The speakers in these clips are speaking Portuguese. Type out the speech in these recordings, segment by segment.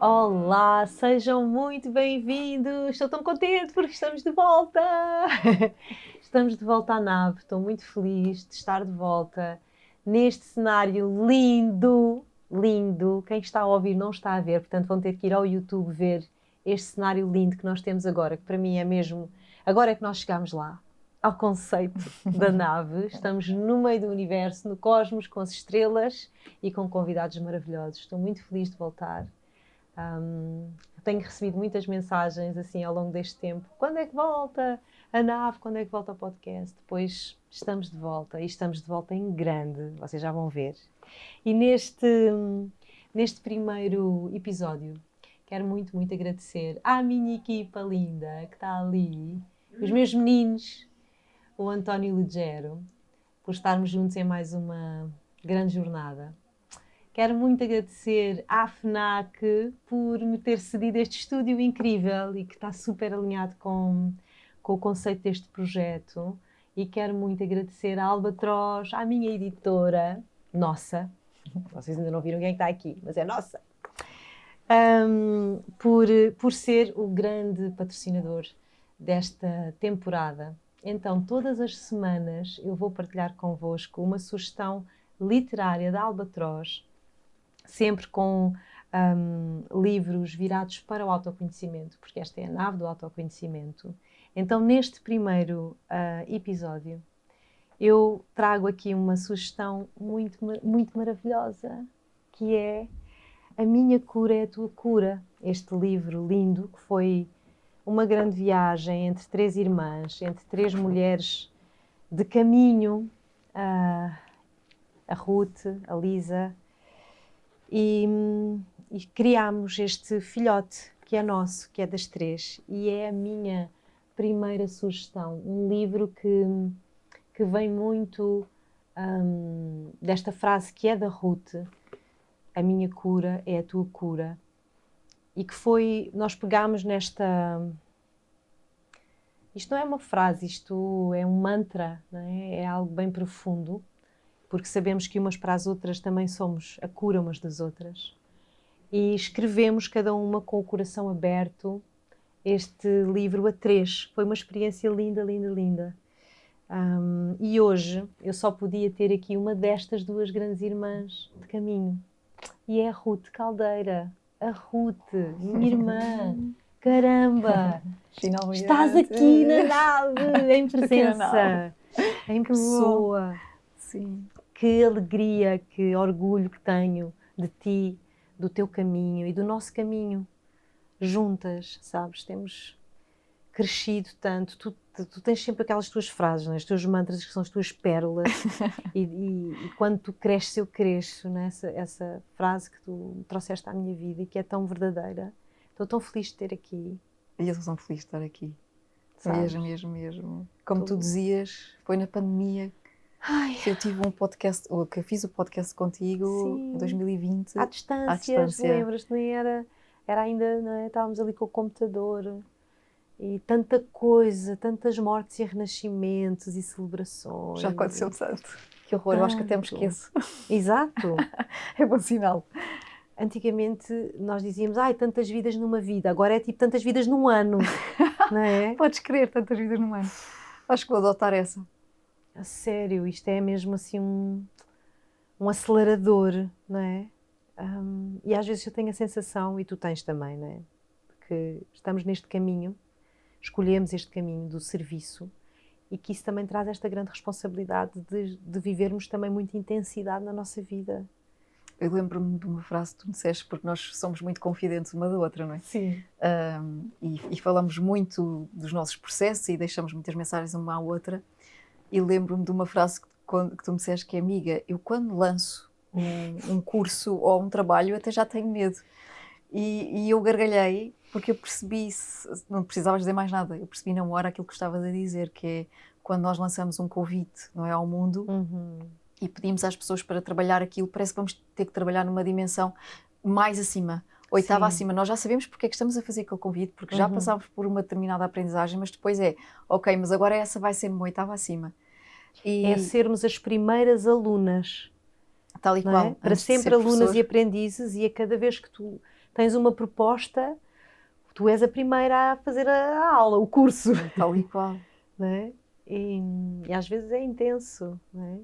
Olá, sejam muito bem-vindos. Estou tão contente porque estamos de volta. Estamos de volta à nave. Estou muito feliz de estar de volta neste cenário lindo, lindo. Quem está a ouvir não está a ver, portanto vão ter que ir ao YouTube ver este cenário lindo que nós temos agora, que para mim é mesmo... Agora é que nós chegamos lá, ao conceito da nave. Estamos no meio do universo, no cosmos, com as estrelas e com convidados maravilhosos. Estou muito feliz de voltar. Tenho recebido muitas mensagens assim ao longo deste tempo. Quando é que volta a nave? Quando é que volta o podcast? Depois estamos de volta e estamos de volta em grande, vocês já vão ver. E neste primeiro episódio quero muito, muito agradecer à minha equipa linda que está ali, os meus meninos, o António Lugero, por estarmos juntos em mais uma grande jornada. Quero muito agradecer à FNAC por me ter cedido este estúdio incrível e que está super alinhado com o conceito deste projeto. E quero muito agradecer à Albatroz, à minha editora, nossa, vocês ainda não viram quem está aqui, mas é nossa, por ser o grande patrocinador desta temporada. Então, todas as semanas eu vou partilhar convosco uma sugestão literária da Albatroz, sempre com livros virados para o autoconhecimento, porque esta é a nave do autoconhecimento. Então, neste primeiro episódio, eu trago aqui uma sugestão muito, muito maravilhosa, que é A Minha Cura é a Tua Cura. Este livro lindo, que foi uma grande viagem entre três irmãs, entre três mulheres de caminho, a Ruth, a Lisa, e criámos este filhote que é nosso, que é das três, e é a minha primeira sugestão, um livro que vem muito desta frase que é da Ruth: a minha cura é a tua cura, e que foi, nós pegámos nesta... Isto não é uma frase, isto é um mantra, não é? É algo bem profundo, porque sabemos que umas para as outras também somos a cura umas das outras. E escrevemos cada uma com o coração aberto este livro a três. Foi uma experiência linda, linda, linda. E hoje eu só podia ter aqui uma destas duas grandes irmãs de caminho. E é a Ruth Caldeira. A Ruth, minha irmã. Caramba! Finalmente. Estás aqui na nave, em presença, em pessoa. Sim. Que alegria, que orgulho que tenho de ti, do teu caminho e do nosso caminho. Juntas, sabes? Temos crescido tanto. Tu tens sempre aquelas tuas frases, não é? Os teus mantras, que são as tuas pérolas. e quando tu cresces, eu cresço. Não é? Essa frase que tu trouxeste à minha vida e que é tão verdadeira. Estou tão feliz de ter aqui. E eu estou tão feliz de estar aqui. Sabes? Mesmo. Como tu dizias, foi na pandemia que eu tive um podcast, ou que eu fiz o podcast contigo. Sim. Em 2020. À distância. Lembras-te? Nem era ainda, não é? Estávamos ali com o computador e tanta coisa, tantas mortes e renascimentos e celebrações. Já aconteceu tanto. Que horror, eu acho que até me esqueço. Exato. É bom sinal. Antigamente nós dizíamos, tantas vidas numa vida, agora é tipo tantas vidas num ano, não é? Podes crer, tantas vidas num ano. Acho que vou adotar essa. A sério, isto é mesmo assim um acelerador, não é? E às vezes eu tenho a sensação, e tu tens também, não é? Que estamos neste caminho, escolhemos este caminho do serviço, e que isso também traz esta grande responsabilidade de vivermos também muita intensidade na nossa vida. Eu lembro-me de uma frase que tu me disseste, porque nós somos muito confidentes uma da outra, não é? Sim. E falamos muito dos nossos processos e deixamos muitas mensagens uma à outra. E lembro-me de uma frase que tu me disseste, que é: amiga, eu quando lanço um curso ou um trabalho, eu até já tenho medo. E eu gargalhei, porque eu percebi, não precisavas dizer mais nada, eu percebi na hora aquilo que estavas a dizer, que é quando nós lançamos um convite, não é, ao mundo, e pedimos às pessoas para trabalhar aquilo, parece que vamos ter que trabalhar numa dimensão mais acima, oitava acima. Nós já sabemos porque é que estamos a fazer aquele convite, porque já passámos por uma determinada aprendizagem, mas depois ok, mas agora essa vai ser uma oitava acima. É sermos as primeiras alunas. Tal e qual. É? Para sempre alunas e aprendizes, e a cada vez que tu tens uma proposta, tu és a primeira a fazer a aula, o curso. Tal e qual. Não é? E às vezes é intenso, não é?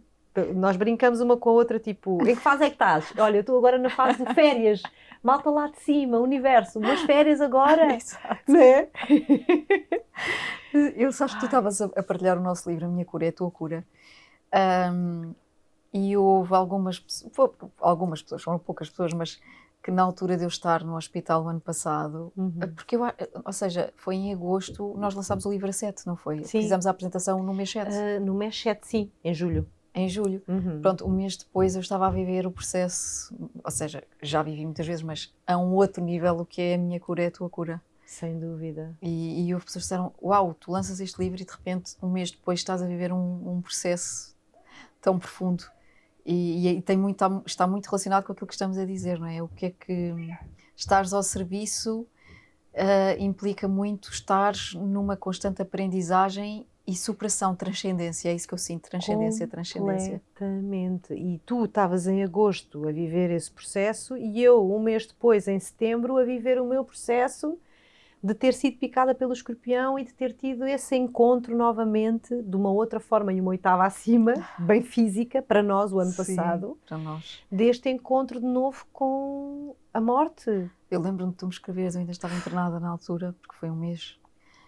Nós brincamos uma com a outra, tipo, em que fase é que estás? Olha, eu estou agora na fase de férias, malta lá de cima, universo, umas férias agora, Exato. não é? Eu sabes que tu estavas a partilhar o nosso livro, A Minha Cura é a Tua Cura. E houve algumas pessoas, foram poucas pessoas, mas que na altura de eu estar no hospital no ano passado, porque ou seja, foi em agosto, nós lançámos o livro a 7, não foi? Sim. Fizemos a apresentação no mês 7. No mês 7, sim, em julho. Em julho. Pronto, um mês depois eu estava a viver o processo, ou seja, já vivi muitas vezes, mas a um outro nível, o que é A Minha Cura é a Tua Cura. Sem dúvida. E houve pessoas que disseram, uau, tu lanças este livro e de repente um mês depois estás a viver um processo tão profundo. E está muito relacionado com aquilo que estamos a dizer, não é? O que é que estares ao serviço implica muito estar numa constante aprendizagem e superação, transcendência, é isso que eu sinto, transcendência. Completamente. E tu estavas em agosto a viver esse processo e eu, um mês depois, em setembro, a viver o meu processo de ter sido picada pelo escorpião e de ter tido esse encontro novamente, de uma outra forma e uma oitava acima, bem física, para nós o ano passado. Para nós. Deste encontro de novo com a morte. Eu lembro-me de tu me escreveres, eu ainda estava internada na altura, porque foi um mês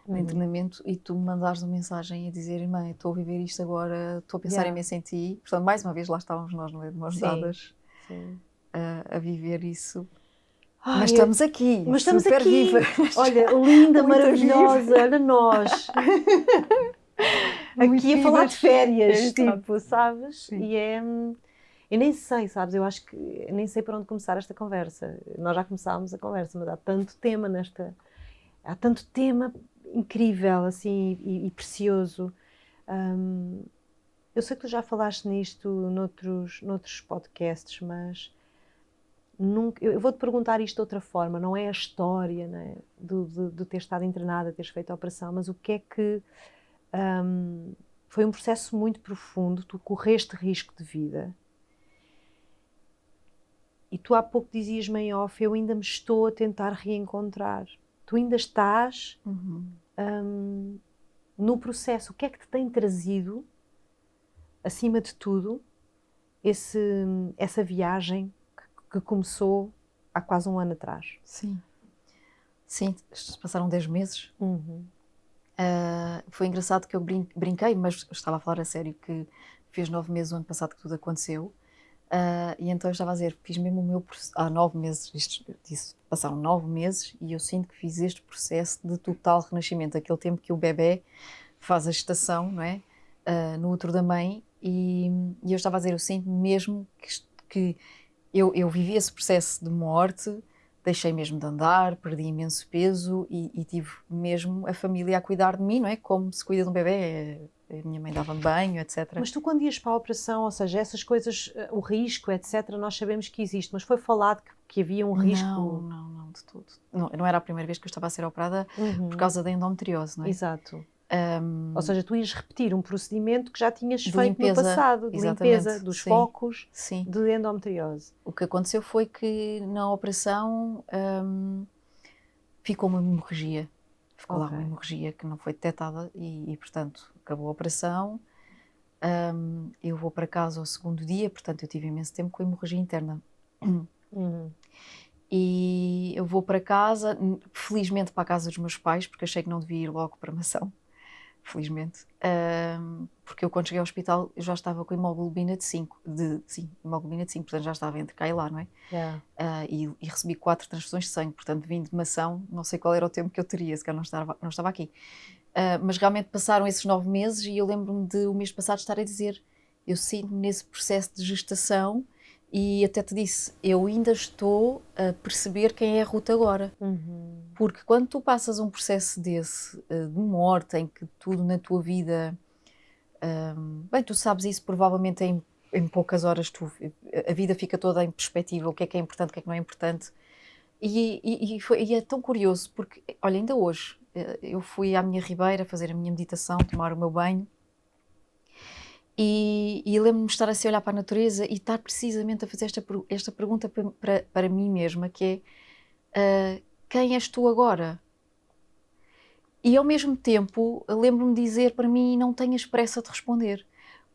de internamento, e tu me mandares uma mensagem a dizer, irmã, estou a viver isto agora, estou a pensar imenso em ti. Portanto, mais uma vez, lá estávamos nós, não é? De mãos dadas, a viver isso. Mas estamos aqui, mas estamos super aqui. viva. Olha, linda, Muito maravilhosa, viva. olha nós. Aqui a falar de férias, tipo, sabes? Sim. E é... Eu nem sei, sabes? Eu acho que... Eu nem sei para onde começar esta conversa. Nós já começámos a conversa, mas há tanto tema nesta... Há tanto tema incrível, assim, e precioso. Eu sei que tu já falaste nisto noutros podcasts, mas... Nunca, eu vou-te perguntar isto de outra forma, não é a história, né, de ter estado internada, teres feito a operação, mas o que é que foi um processo muito profundo, tu correste risco de vida e tu há pouco dizias-me em off, eu ainda me estou a tentar reencontrar, tu ainda estás no processo, o que é que te tem trazido, acima de tudo, essa viagem que começou há quase um ano atrás? Sim, passaram 10 meses. Foi engraçado que eu brinquei, mas estava a falar a sério, que fez 9 meses o ano passado que tudo aconteceu. E então eu estava a dizer, fiz mesmo o meu processo, há 9 meses, passaram 9 meses e eu sinto que fiz este processo de total renascimento, aquele tempo que o bebê faz a gestação, não é? No útero da mãe, e eu estava a dizer, eu sinto mesmo que eu vivi esse processo de morte, deixei mesmo de andar, perdi imenso peso e tive mesmo a família a cuidar de mim, não é? Como se cuida de um bebê, a minha mãe dava-me banho, etc. Mas tu quando ias para a operação, ou seja, essas coisas, o risco, etc., nós sabemos que existe, mas foi falado que havia um risco? Não, de tudo. Não era a primeira vez que eu estava a ser operada por causa da endometriose, não é? Exato. Ou seja, tu ias repetir um procedimento que já tinhas feito no passado, de limpeza dos focos de endometriose. O que aconteceu foi que na operação ficou uma hemorragia. Ficou lá uma hemorragia que não foi detectada e, portanto, acabou a operação. Eu vou para casa ao segundo dia, portanto, eu tive imenso tempo com a hemorragia interna. E eu vou para casa, felizmente para a casa dos meus pais, porque achei que não devia ir logo para a Mação. Felizmente, porque eu quando cheguei ao hospital eu já estava com hemoglobina de 5, portanto já estava entre cá e lá, não é? E recebi 4 transfusões de sangue, portanto vim de Mação, não sei qual era o tempo que eu teria, se calhar não estava aqui. Mas realmente passaram esses 9 meses e eu lembro-me de o mês passado estar a dizer, eu sinto-me nesse processo de gestação e até te disse, eu ainda estou a perceber quem é a Ruth agora. Porque quando tu passas um processo desse, de morte, em que tudo na tua vida... bem, tu sabes isso provavelmente em poucas horas, a vida fica toda em perspectiva, o que é importante, o que é que não é importante. E é tão curioso, porque, olha, ainda hoje, eu fui à minha ribeira fazer a minha meditação, tomar o meu banho, e lembro-me de estar assim a olhar para a natureza e estar precisamente a fazer esta pergunta para mim mesma, que é... quem és tu agora? E ao mesmo tempo, lembro-me de dizer para mim, não tenhas pressa de responder.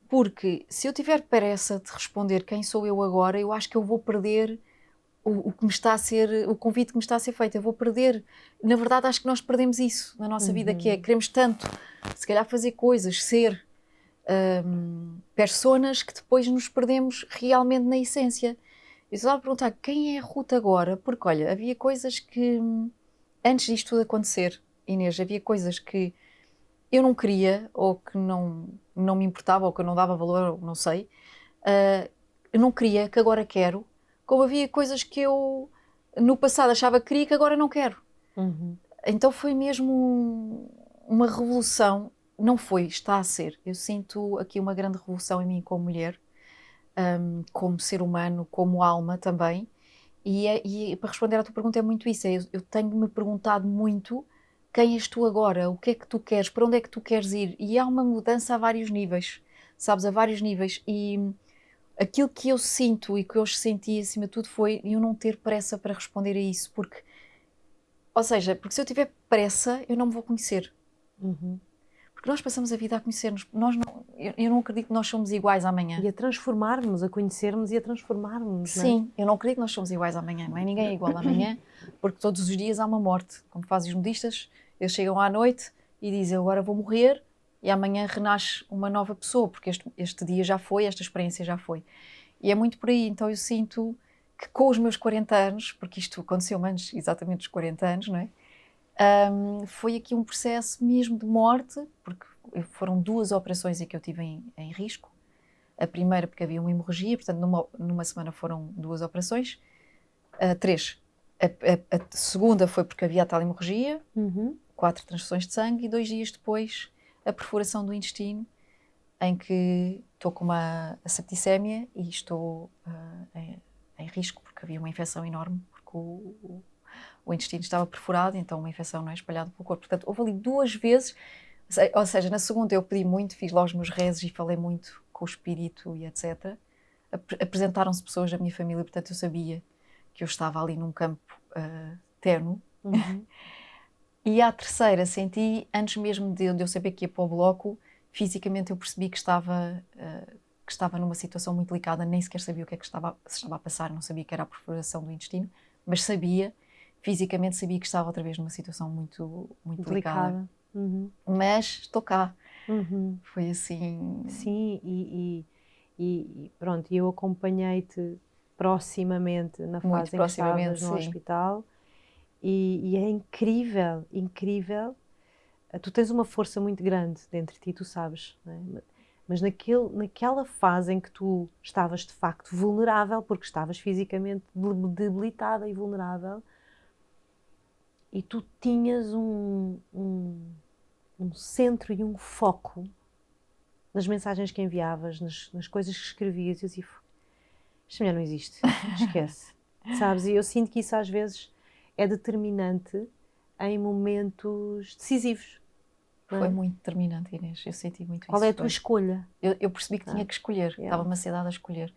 Porque se eu tiver pressa de responder quem sou eu agora, eu acho que eu vou perder o que me está a ser, o convite que me está a ser feito. Eu vou perder. Na verdade, acho que nós perdemos isso na nossa vida, que é, queremos tanto, se calhar fazer coisas, ser personas que depois nos perdemos realmente na essência. Eu estava a perguntar quem é a Ruth agora, porque olha, havia coisas que, antes disto tudo acontecer, Inês, havia coisas que eu não queria, ou que não me importava, ou que eu não dava valor, ou não sei. Eu não queria, que agora quero. Como havia coisas que eu no passado achava que queria, que agora não quero. Então foi mesmo uma revolução. Não foi, está a ser. Eu sinto aqui uma grande revolução em mim como mulher, como ser humano, como alma também. E para responder à tua pergunta é muito isso. Eu tenho-me perguntado muito quem és tu agora, o que é que tu queres, para onde é que tu queres ir. E há uma mudança a vários níveis, sabes, a vários níveis. E aquilo que eu sinto e que eu senti acima de tudo foi eu não ter pressa para responder a isso. Porque, ou seja, porque se eu tiver pressa, eu não me vou conhecer. Porque nós passamos a vida a conhecer-nos. Eu não acredito que nós somos iguais amanhã. E a transformarmos, a conhecermos e a transformarmos, Sim, não é? eu não acredito que nós somos iguais amanhã, não é? Ninguém é igual amanhã, porque todos os dias há uma morte. Como fazem os modistas, eles chegam à noite e dizem agora vou morrer e amanhã renasce uma nova pessoa, porque este dia já foi, esta experiência já foi. E é muito por aí, então eu sinto que com os meus 40 anos, porque isto aconteceu antes exatamente dos 40 anos, não é? Foi aqui um processo mesmo de morte, porque foram 2 operações em que eu tive em risco. A primeira porque havia uma hemorragia, portanto numa semana foram 2 operações, 3. A segunda foi porque havia a tal hemorragia, 4 transfusões de sangue e 2 dias depois a perfuração do intestino, em que estou com uma septicémia e estou em risco porque havia uma infecção enorme, porque o intestino estava perfurado, então uma infecção não é espalhada pelo corpo. Portanto, houve ali 2 vezes, ou seja, na segunda eu pedi muito, fiz lá os meus rezos e falei muito com o espírito e etc. Apresentaram-se pessoas da minha família, portanto eu sabia que eu estava ali num campo terno. E à terceira senti, antes mesmo de eu saber que ia para o bloco, fisicamente eu percebi que estava numa situação muito delicada, nem sequer sabia o que é que se estava a passar, não sabia que era a perfuração do intestino, mas fisicamente sabia que estava outra vez numa situação muito, muito delicada. Mas estou cá. Foi assim... Sim, e pronto, eu acompanhei-te proximamente na Muito fase em que proximamente, estavas no sim. hospital e é incrível, incrível. Tu tens uma força muito grande dentro de ti, tu sabes, não é? Mas naquela fase em que tu estavas de facto vulnerável, porque estavas fisicamente debilitada e vulnerável, e tu tinhas um centro e um foco nas mensagens que enviavas, nas coisas que escrevias, e eu disse, esta mulher não existe, esquece. Sabes? E eu sinto que isso às vezes é determinante em momentos decisivos. Foi muito determinante, Inês. Eu senti muito Qual isso. é a tua escolha? Eu percebi que tinha que escolher. Yeah. Estava-me a ser dada a escolher.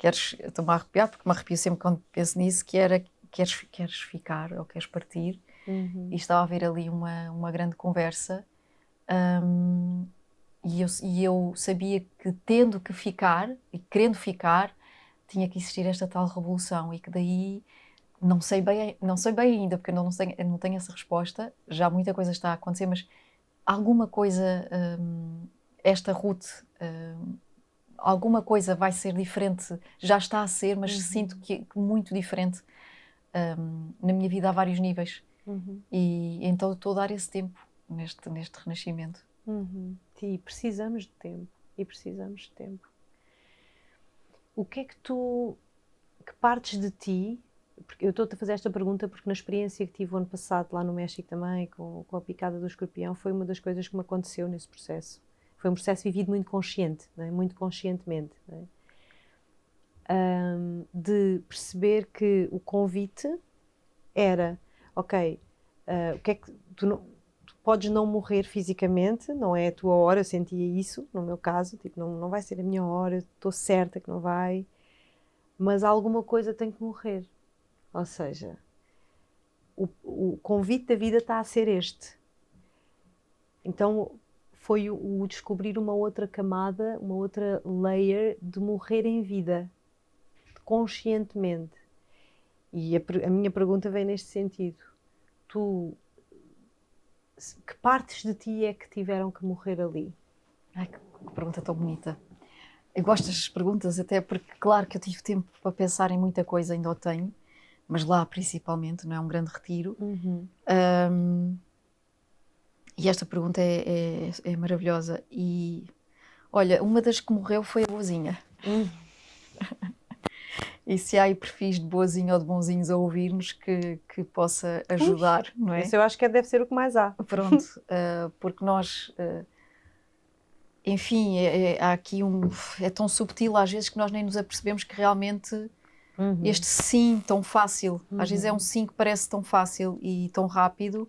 Estou-me a arrepiar, porque me arrepio sempre quando penso nisso, que era, queres ficar ou queres partir? E estava a haver ali uma grande conversa. E eu sabia que tendo que ficar, e querendo ficar, tinha que existir esta tal revolução. E que daí... Não sei bem ainda, porque eu não tenho essa resposta. Já muita coisa está a acontecer, mas alguma coisa, esta Ruth, alguma coisa vai ser diferente. Já está a ser, mas sinto que muito diferente na minha vida a vários níveis. E então estou a dar esse tempo neste renascimento. E precisamos de tempo. O que é que que partes de ti... Porque eu estou-te a fazer esta pergunta porque na experiência que tive o ano passado lá no México também, com a picada do escorpião, foi uma das coisas que me aconteceu nesse processo. Foi um processo vivido muito consciente, não é? Muito conscientemente. Não é? De perceber que o convite era, ok, o que é que tu podes não morrer fisicamente, não é a tua hora, eu sentia isso no meu caso, tipo, não vai ser a minha hora, estou certa que não vai, mas alguma coisa tem que morrer. Ou seja, o convite da vida está a ser este. Então foi o descobrir uma outra camada, uma outra layer de morrer em vida, conscientemente. E a minha pergunta vem neste sentido. Que partes de ti é que tiveram que morrer ali? Ai, que pergunta tão bonita. Eu gosto destas perguntas até porque, claro que eu tive tempo para pensar em muita coisa, ainda o tenho, mas lá principalmente, não é um grande retiro. E esta pergunta é maravilhosa. E, olha, uma das que morreu foi a boazinha. E se há aí perfis de boazinha ou de bonzinhos a ouvir-nos que possa ajudar, não é? Isso eu acho que deve ser o que mais há. Pronto, porque nós... enfim, há aqui é tão subtil às vezes que nós nem nos apercebemos que realmente este sim tão fácil, às vezes é um sim que parece tão fácil e tão rápido,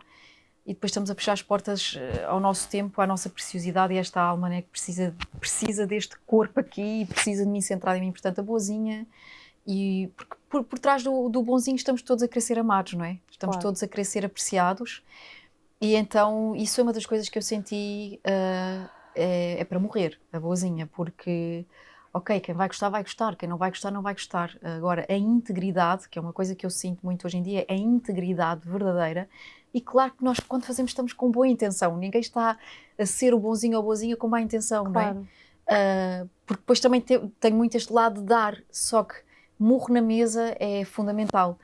e depois estamos a fechar as portas ao nosso tempo, à nossa preciosidade, e esta alma, né, que precisa deste corpo aqui e precisa de mim centrado em mim. Portanto, a boazinha, e por trás do bonzinho estamos todos a querer ser amados, não é? Estamos todos a querer ser apreciados, e então isso é uma das coisas que eu senti. É para morrer, a boazinha, porque, ok, quem vai gostar, quem não vai gostar, não vai gostar. Agora, a integridade, que é uma coisa que eu sinto muito hoje em dia, a integridade verdadeira, e claro que nós, quando fazemos, estamos com boa intenção, ninguém está a ser o bonzinho ou a boazinha com má intenção, Claro. não é? Porque depois também tenho muito este lado de dar, só que murro na mesa é fundamental.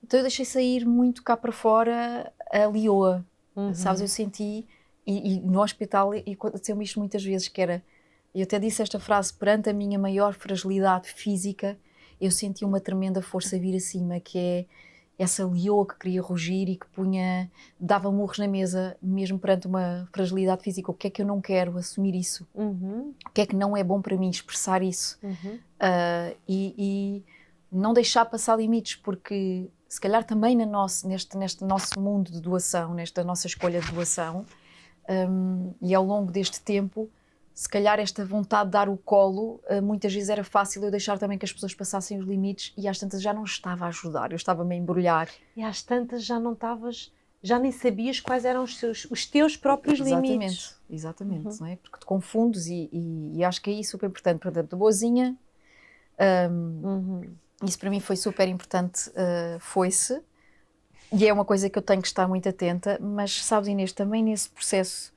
Então eu deixei sair muito cá para fora a leoa, sabes, eu senti... E no hospital aconteceu-me isto muitas vezes, que era, eu até disse esta frase, perante a minha maior fragilidade física, eu senti uma tremenda força vir acima, que é essa leoa que queria rugir e que dava murros na mesa, mesmo perante uma fragilidade física. O que é que eu não quero? Assumir isso. O que é que não é bom para mim? Expressar isso. E não deixar passar limites, porque se calhar também neste nosso mundo de doação, nesta nossa escolha de doação, e ao longo deste tempo, se calhar esta vontade de dar o colo, muitas vezes era fácil eu deixar também que as pessoas passassem os limites, e às tantas já não estava a ajudar, eu estava-me a embrulhar. E às tantas já nem sabias quais eram os teus próprios limites. Exatamente, não é? Porque te confundes e acho que é isso super importante. Portanto, a boazinha, isso para mim foi super importante, foi-se. E é uma coisa que eu tenho que estar muito atenta, mas sabes, Inês, também nesse processo,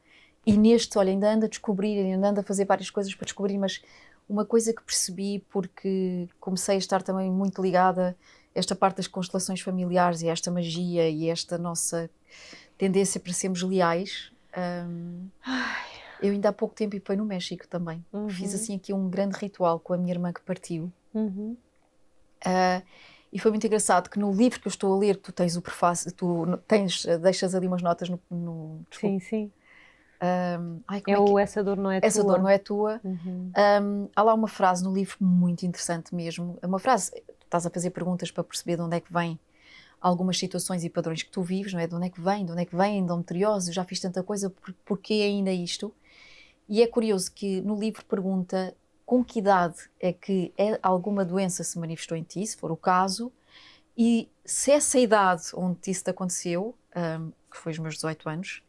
e olha, ainda ando a descobrir, ainda ando a fazer várias coisas para descobrir, mas uma coisa que percebi, porque comecei a estar também muito ligada a esta parte das constelações familiares e esta magia e esta nossa tendência para sermos leais. Eu ainda há pouco tempo, e foi no México também, fiz assim aqui um grande ritual com a minha irmã que partiu. E foi muito engraçado que no livro que eu estou a ler, tu tens o prefácio, deixas ali umas notas no Sim, sim. Essa dor não é tua. Essa dor não é tua. Há lá uma frase no livro muito interessante mesmo. É uma frase, tu estás a fazer perguntas para perceber de onde é que vem algumas situações e padrões que tu vives, não é? De onde é que vem a endometriose? Eu já fiz tanta coisa, porquê ainda isto? E é curioso que no livro pergunta com que idade é que alguma doença se manifestou em ti, se for o caso, e se essa idade onde isso te aconteceu, que foi os meus 18 anos,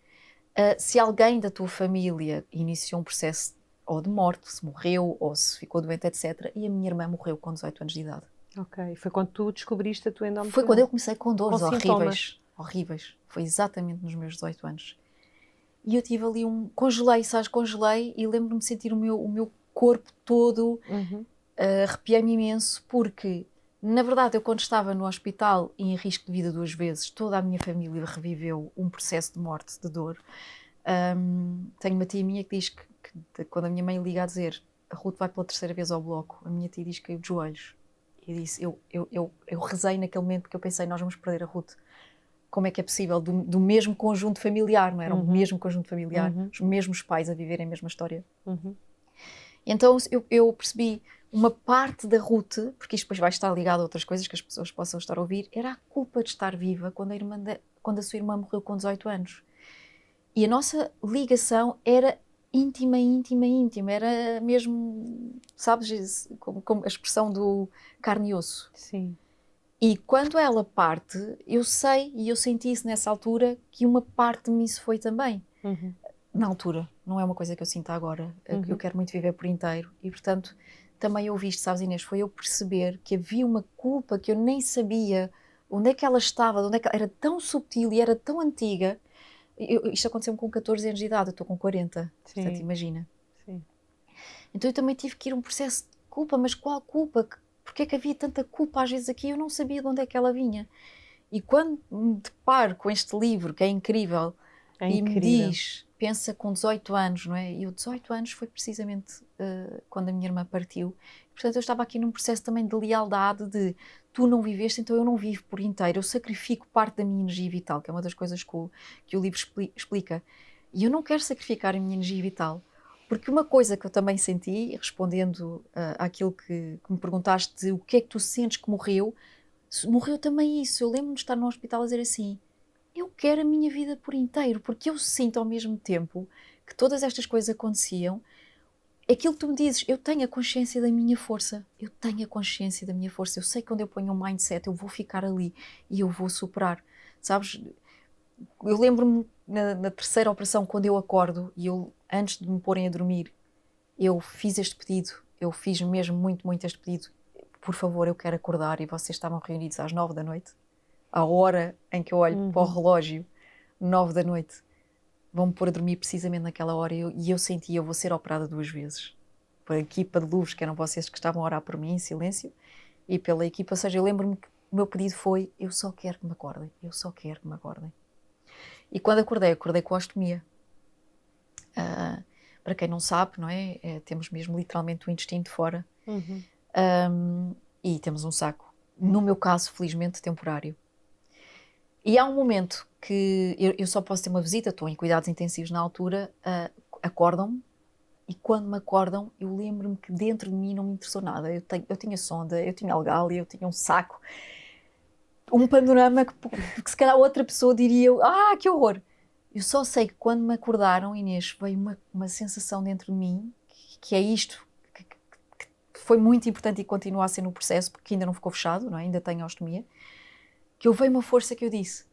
se alguém da tua família iniciou um processo ou de morte, se morreu ou se ficou doente, etc. E a minha irmã morreu com 18 anos de idade. Ok, foi quando tu descobriste a tua endometriose? Foi quando eu comecei com dores horríveis. Horríveis. Foi exatamente nos meus 18 anos. E eu tive ali congelei e lembro-me de sentir o meu corpo todo, arrepiei-me imenso, porque, na verdade, eu quando estava no hospital e em risco de vida 2 vezes, toda a minha família reviveu um processo de morte, de dor. Tenho uma tia minha que diz que quando a minha mãe liga a dizer a Ruth vai pela 3ª vez ao bloco, a minha tia diz que caiu de joelhos. E disse, eu rezei naquele momento, porque eu pensei, nós vamos perder a Ruth. Como é que é possível? Do mesmo conjunto familiar, não era? O mesmo conjunto familiar, os mesmos pais a viverem a mesma história. Então eu percebi uma parte da Ruth, porque isto depois vai estar ligado a outras coisas que as pessoas possam estar a ouvir, era a culpa de estar viva quando a sua irmã morreu com 18 anos. E a nossa ligação era íntima, era mesmo, sabes, como a expressão do carne e osso. Sim. E quando ela parte, eu sei, e eu senti isso nessa altura, que uma parte de mim se foi também. Na altura, não é uma coisa que eu sinto agora. Eu quero muito viver por inteiro. E, portanto, também eu vi isto, sabes, Inês, foi eu perceber que havia uma culpa que eu nem sabia onde é que ela estava, onde é que ela... era tão subtil e era tão antiga. Isto aconteceu-me com 14 anos de idade, eu estou com 40, Sim. portanto, imagina. Sim. Então eu também tive que ir um processo de culpa, mas qual culpa? Porque é que havia tanta culpa às vezes aqui? Eu não sabia de onde é que ela vinha. E quando me deparo com este livro, que é incrível, e me diz, pensa com 18 anos, não é? E o 18 anos foi precisamente quando a minha irmã partiu. Portanto, eu estava aqui num processo também de lealdade, de tu não viveste, então eu não vivo por inteiro. Eu sacrifico parte da minha energia vital, que é uma das coisas que o livro explica. E eu não quero sacrificar a minha energia vital. Porque uma coisa que eu também senti, respondendo àquilo que me perguntaste, de o que é que tu sentes que morreu, morreu também isso. Eu lembro-me de estar no hospital a dizer assim, eu quero a minha vida por inteiro, porque eu sinto ao mesmo tempo que todas estas coisas aconteciam. Aquilo que tu me dizes, eu tenho a consciência da minha força, eu tenho a consciência da minha força, eu sei que quando eu ponho um mindset eu vou ficar ali e eu vou superar, sabes? Eu lembro-me na terceira operação, quando eu acordo e eu, antes de me porem a dormir, eu fiz este pedido, eu fiz mesmo muito, muito este pedido, por favor, eu quero acordar, e vocês estavam reunidos às 9 da noite, à hora em que eu olho para o relógio, 9 da noite, vão-me pôr a dormir precisamente naquela hora, e eu senti, eu vou ser operada 2 vezes, pela equipa de luz, que eram vocês que estavam a orar por mim em silêncio, e pela equipa, ou seja, eu lembro-me que o meu pedido foi, eu só quero que me acordem, eu só quero que me acordem. E quando acordei com a ostomia. Para quem não sabe, não é? Temos mesmo literalmente o intestino de fora. E temos um saco. No meu caso, felizmente, temporário. E há um momento que eu só posso ter uma visita, estou em cuidados intensivos na altura, acordam-me, e quando me acordam, eu lembro-me que dentro de mim não me interessou nada. Eu tinha sonda, eu tinha algália, eu tinha um saco, um panorama que se calhar outra pessoa diria, que horror! Eu só sei que quando me acordaram, Inês, veio uma sensação dentro de mim, que é isto, que foi muito importante e continua a ser no processo, porque ainda não ficou fechado, não é? Ainda tenho a ostomia, que eu veio uma força que eu disse,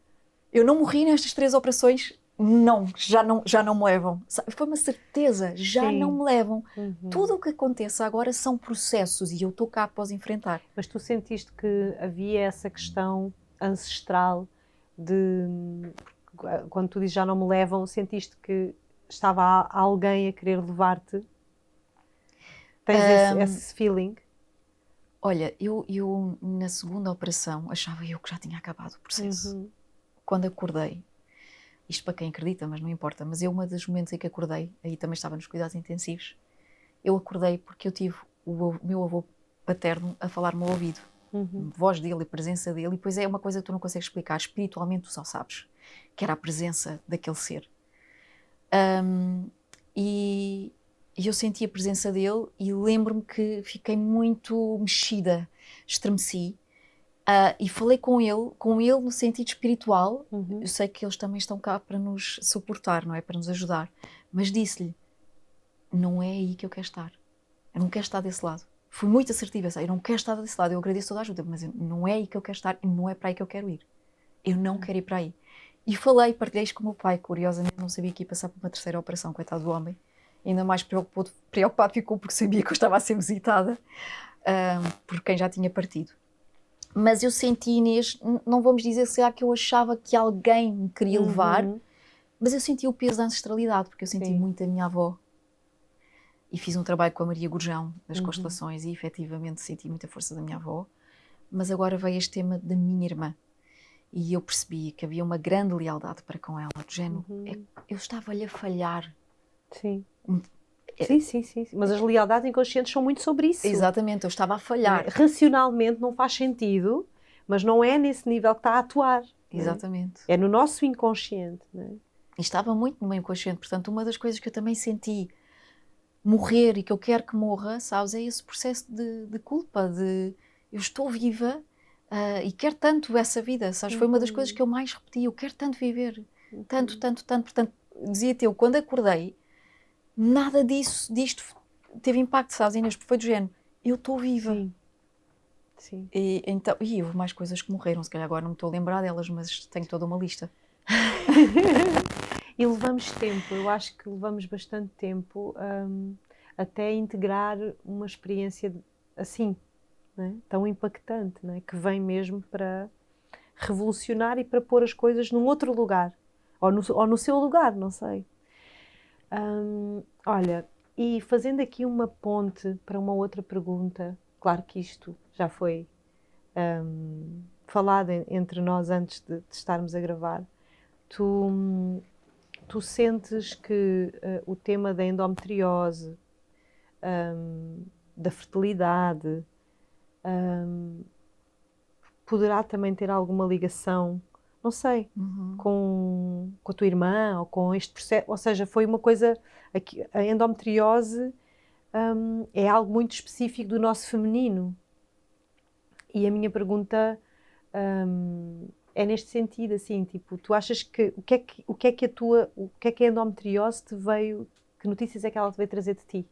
eu não morri nestas 3 operações, não, já não me levam. Foi uma certeza, já não me levam. Tudo o que aconteça agora são processos e eu estou cá para os enfrentar. Mas tu sentiste que havia essa questão ancestral de... Quando tu dizes já não me levam, sentiste que estava alguém a querer levar-te? Tens esse feeling? Olha, eu na segunda operação achava eu que já tinha acabado o processo. Quando acordei, isto para quem acredita, mas não importa, mas eu, uma dos momentos em que acordei, aí também estava nos cuidados intensivos, eu acordei porque eu tive o meu avô paterno a falar-me ao ouvido. A voz dele, a presença dele, e depois é uma coisa que tu não consegues explicar, espiritualmente tu só sabes, que era a presença daquele ser. E eu senti a presença dele e lembro-me que fiquei muito mexida, estremeci, e falei com ele no sentido espiritual. Eu sei que eles também estão cá para nos suportar, não é? Para nos ajudar. Mas disse-lhe, não é aí que eu quero estar. Eu não quero estar desse lado. Fui muito assertiva, eu não quero estar desse lado, eu agradeço toda a ajuda, mas não é aí que eu quero estar e não é para aí que eu quero ir. Eu não quero ir para aí. E partilhei isto com o meu pai, curiosamente, não sabia que ia passar por uma terceira operação, coitado do homem. Ainda mais preocupado ficou porque sabia que eu estava a ser visitada por quem já tinha partido. Mas eu senti, Inês, não vamos dizer se é que eu achava que alguém me queria levar, mas eu senti o peso da ancestralidade, porque eu senti muito a minha avó. E fiz um trabalho com a Maria Gurjão, das constelações, e efetivamente senti muita força da minha avó. Mas agora veio este tema da minha irmã. E eu percebi que havia uma grande lealdade para com ela, do género, eu estava-lhe a falhar. Sim. Sim. Mas as lealdades inconscientes são muito sobre isso. Exatamente, eu estava a falhar. Racionalmente não faz sentido, mas não é nesse nível que está a atuar. Exatamente. É no nosso inconsciente. Não é? E estava muito no meu inconsciente. Portanto, uma das coisas que eu também senti morrer e que eu quero que morra, sabes, é esse processo de culpa, de eu estou viva e quero tanto essa vida, sabes? Foi uma das coisas que eu mais repeti, eu quero tanto viver, tanto. Portanto, dizia-te eu, quando acordei, nada disto teve impacto, sabes, Inês, porque foi do género, eu estou viva. Sim. E houve mais coisas que morreram, se calhar agora não me estou a lembrar delas, mas tenho toda uma lista. E levamos tempo, eu acho que levamos bastante tempo até integrar uma experiência assim, né? Tão impactante, né? Que vem mesmo para revolucionar e para pôr as coisas num outro lugar, ou no seu lugar, não sei. Olha, e fazendo aqui uma ponte para uma outra pergunta, claro que isto já foi falado entre nós antes de estarmos a gravar. Tu sentes que o tema da endometriose, da fertilidade, poderá também ter alguma ligação, não sei, com a tua irmã ou com este processo? Ou seja, foi uma coisa. A endometriose é algo muito específico do nosso feminino. E a minha pergunta é neste sentido, assim, tipo, tu achas que o que é que a endometriose te veio, que notícias é que ela te veio trazer de ti?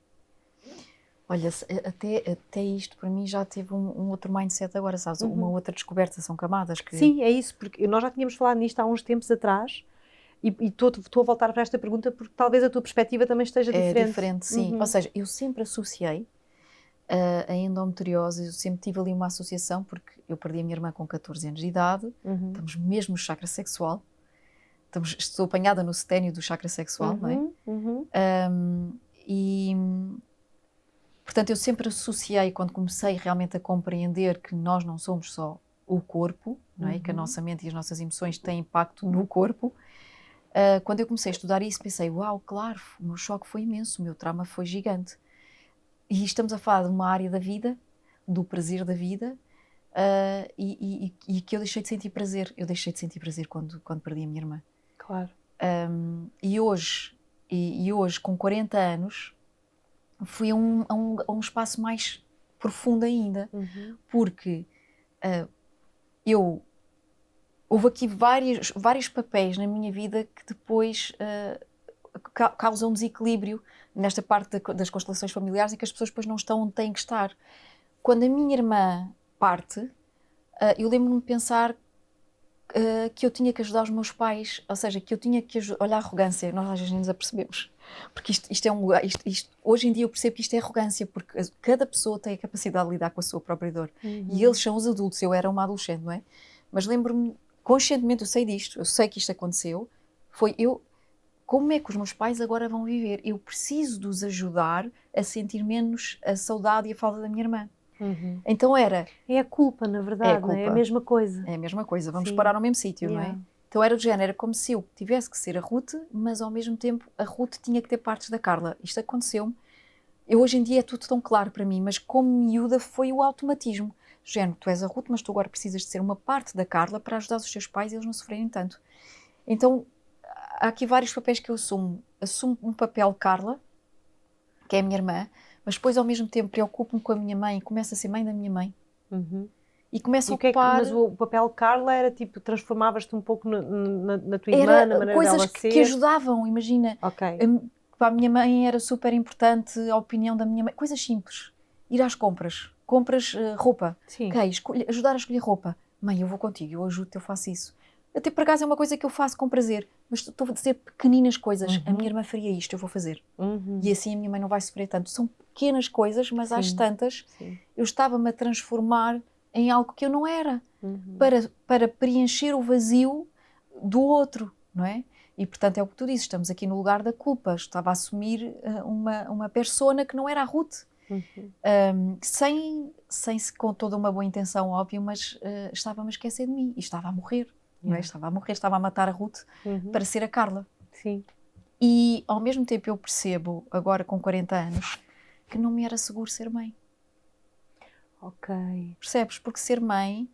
Olha, até isto para mim já teve um outro mindset agora, sabes? Uma outra descoberta, são camadas que... Sim, é isso, porque nós já tínhamos falado nisto há uns tempos atrás e estou a voltar para esta pergunta porque talvez a tua perspectiva também esteja diferente. É diferente, sim. Ou seja, eu sempre associei a endometriose, eu sempre tive ali uma associação, porque eu perdi a minha irmã com 14 anos de idade, estamos mesmo no chakra sexual, estou apanhada no seténio do chakra sexual, não é? Portanto, eu sempre associei, quando comecei realmente a compreender que nós não somos só o corpo, não é? Que a nossa mente e as nossas emoções têm impacto no corpo. Quando eu comecei a estudar isso, pensei, uau, claro, o meu choque foi imenso, o meu trauma foi gigante. E estamos a falar de uma área da vida, do prazer da vida, e que eu deixei de sentir prazer. Eu deixei de sentir prazer quando perdi a minha irmã. Claro. E hoje, com 40 anos, fui a um espaço mais profundo ainda, porque houve aqui vários papéis na minha vida que depois causam um desequilíbrio nesta parte das constelações familiares e que as pessoas depois não estão onde têm que estar. Quando a minha irmã parte, eu lembro-me de pensar que eu tinha que ajudar os meus pais, ou seja, que eu tinha que olha a arrogância, nós às vezes nem nos apercebemos, porque isto é um lugar, hoje em dia eu percebo que isto é arrogância, porque cada pessoa tem a capacidade de lidar com a sua própria dor, e eles são os adultos, eu era uma adolescente, não é? Mas lembro-me, conscientemente eu sei disto, eu sei que isto aconteceu, como é que os meus pais agora vão viver? Eu preciso de os ajudar a sentir menos a saudade e a falta da minha irmã. Então É a culpa, na verdade, culpa. é a mesma coisa. É a mesma coisa, vamos parar no mesmo sítio, não é? Então era do género, era como se eu tivesse que ser a Ruth, mas ao mesmo tempo a Ruth tinha que ter partes da Carla. Isto aconteceu-me. Hoje em dia é tudo tão claro para mim, mas como miúda foi o automatismo. Género, tu és a Ruth, mas tu agora precisas de ser uma parte da Carla para ajudar os teus pais e eles não sofrerem tanto. Então há aqui vários papéis que eu assumo. Assumo um papel Carla, que é a minha irmã, mas depois ao mesmo tempo preocupo-me com a minha mãe e começo a ser mãe da minha mãe. E começo a ocupar... Mas o papel Carla era tipo, transformavas-te um pouco na tua irmã, na maneira dela ser? Coisas que ajudavam, imagina. Para a minha mãe era super importante a opinião da minha mãe. Coisas simples. Ir às compras. Roupa. Sim. Okay, ajudar a escolher roupa. Mãe, eu vou contigo, eu ajudo-te, eu faço isso. Até por acaso é uma coisa que eu faço com prazer. Mas estou a dizer pequeninas coisas. A minha irmã faria isto, eu vou fazer. E assim a minha mãe não vai sofrer tanto. São pequenas coisas, mas às tantas eu estava-me a transformar em algo que eu não era. Para preencher o vazio do outro, não é? E portanto é o que tu dizes, estamos aqui no lugar da culpa. Estava a assumir uma persona que não era a Ruth. Com toda uma boa intenção, óbvio, mas estava-me a esquecer de mim e estava a morrer. Não é? Estava a matar a Ruth para ser a Carla. Sim. E ao mesmo tempo eu percebo, agora com 40 anos, que não me era seguro ser mãe. Ok. Percebes? Porque ser mãe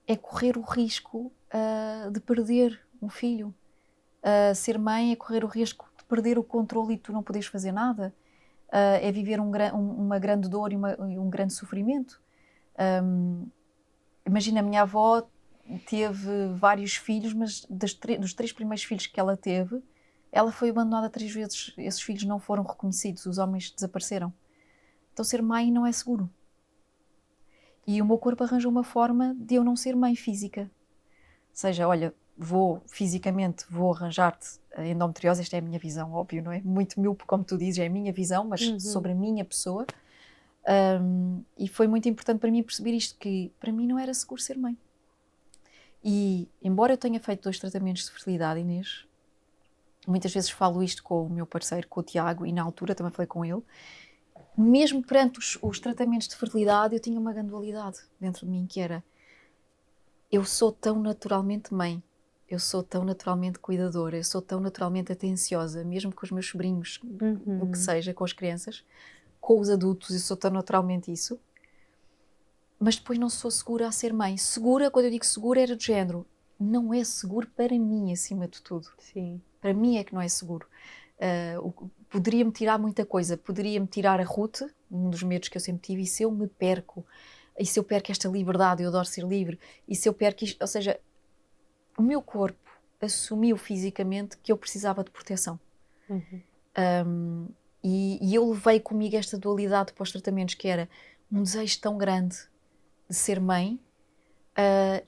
é correr o risco de perder um filho. Ser mãe é correr o risco de perder o controle e tu não poderes fazer nada. É viver uma grande dor e um grande sofrimento. Imagina, a minha avó teve vários filhos, mas dos 3 primeiros filhos que ela teve, ela foi abandonada 3 vezes. Esses filhos não foram reconhecidos, os homens desapareceram. Então ser mãe não é seguro. E o meu corpo arranjou uma forma de eu não ser mãe física. Ou seja, olha, fisicamente vou arranjar-te a endometriose, esta é a minha visão, óbvio, não é? Muito míope, como tu dizes, é a minha visão, mas sobre a minha pessoa. E foi muito importante para mim perceber isto, que para mim não era seguro ser mãe. E, embora eu tenha feito 2 tratamentos de fertilidade, Inês, muitas vezes falo isto com o meu parceiro, com o Tiago, e na altura também falei com ele, mesmo perante os tratamentos de fertilidade, eu tinha uma grande dualidade dentro de mim, que era, eu sou tão naturalmente mãe, eu sou tão naturalmente cuidadora, eu sou tão naturalmente atenciosa, mesmo com os meus sobrinhos, o que seja, com as crianças, com os adultos, eu sou tão naturalmente isso, mas depois não sou segura a ser mãe. Segura, quando eu digo segura, era do género, não é seguro para mim, acima de tudo. Sim. Para mim é que não é seguro. Poderia-me tirar muita coisa, poderia-me tirar a Ruth, um dos medos que eu sempre tive, e se eu me perco, e se eu perco esta liberdade, eu adoro ser livre, e se eu perco isto, ou seja, o meu corpo assumiu fisicamente que eu precisava de proteção. E eu levei comigo esta dualidade para os tratamentos, que era um desejo tão grande de ser mãe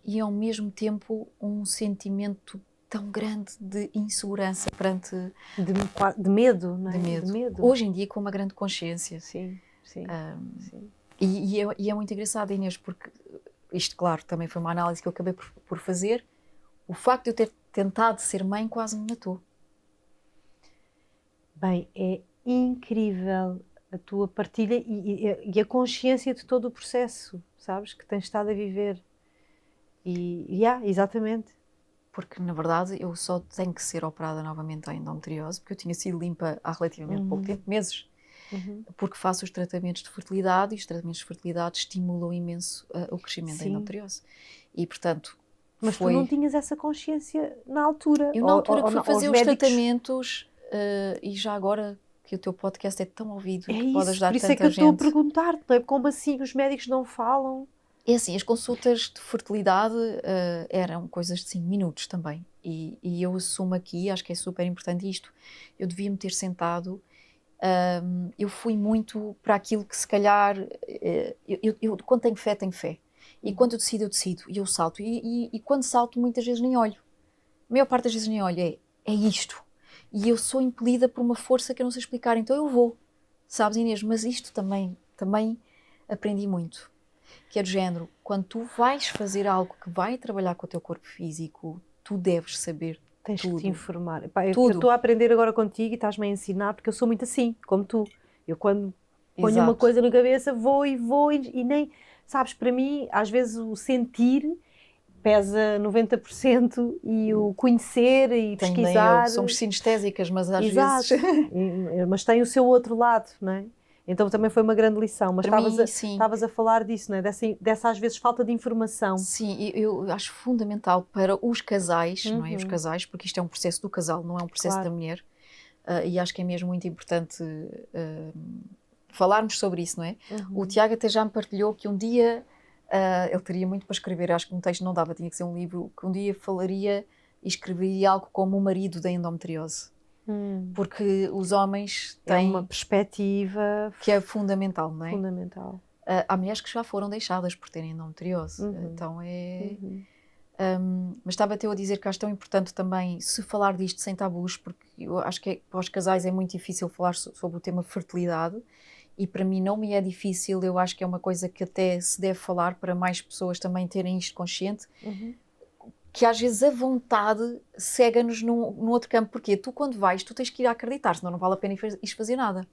e ao mesmo tempo um sentimento tão grande de insegurança perante... De medo, não é? De medo. Hoje em dia com uma grande consciência. Sim, sim. Sim. E é muito engraçado, Inês, porque isto, claro, também foi uma análise que eu acabei por fazer. O facto de eu ter tentado ser mãe quase me matou. Bem, é incrível a tua partilha e a consciência de todo o processo, sabes, que tens estado a viver. Exatamente. Porque, na verdade, eu só tenho que ser operada novamente à endometriose, porque eu tinha sido limpa há relativamente pouco tempo, meses, porque faço os tratamentos de fertilidade, e os tratamentos de fertilidade estimulam imenso o crescimento da endometriose. E, portanto, mas tu não tinhas essa consciência na altura? Eu, na altura que fui fazer os tratamentos, e já agora que o teu podcast é tão ouvido, que pode ajudar tanta gente. Por isso é que eu estou a perguntar-te, não é? Como assim os médicos não falam? É assim, as consultas de fertilidade eram coisas de 5 minutos também. E eu assumo aqui, acho que é super importante isto, eu devia me ter sentado, eu fui muito para aquilo que se calhar, eu quando tenho fé, tenho fé. E quando eu decido, e eu salto. E quando salto, muitas vezes nem olho. A maior parte das vezes nem olho, é isto. E eu sou impelida por uma força que eu não sei explicar, então eu vou. Sabes, Inês? Mas isto também aprendi muito. Que é do género, quando tu vais fazer algo que vai trabalhar com o teu corpo físico, tu deves saber Tens tudo. que te informar. Eu estou a aprender agora contigo e estás-me a ensinar, porque eu sou muito assim, como tu. Eu quando ponho uma coisa na cabeça, vou e nem... Sabes, para mim, às vezes o sentir pesa 90% e o conhecer e pesquisar... Somos sinestésicas, mas às vezes... Mas tem o seu outro lado, não é? Então também foi uma grande lição, mas estavas a falar disso, não é? Dessa às vezes falta de informação. Sim, eu acho fundamental para os casais, não é? Os casais, porque isto é um processo do casal, não é um processo da mulher. E acho que é mesmo muito importante falarmos sobre isso, não é? O Tiago até já me partilhou que um dia, ele teria muito para escrever, acho que um texto não dava, tinha que ser um livro, que um dia falaria e escreveria algo como o marido da endometriose. Porque os homens têm uma perspectiva que é fundamental, não é? Fundamental. Há mulheres que já foram deixadas por terem endometriose, então mas estava até eu a dizer que acho tão importante também se falar disto sem tabus, porque eu acho que para os casais é muito difícil falar sobre o tema fertilidade, e para mim não me é difícil, eu acho que é uma coisa que até se deve falar para mais pessoas também terem isto consciente, que às vezes a vontade cega-nos num outro campo, porque tu quando vais, tu tens que ir a acreditar, senão não vale a pena ir fazer nada.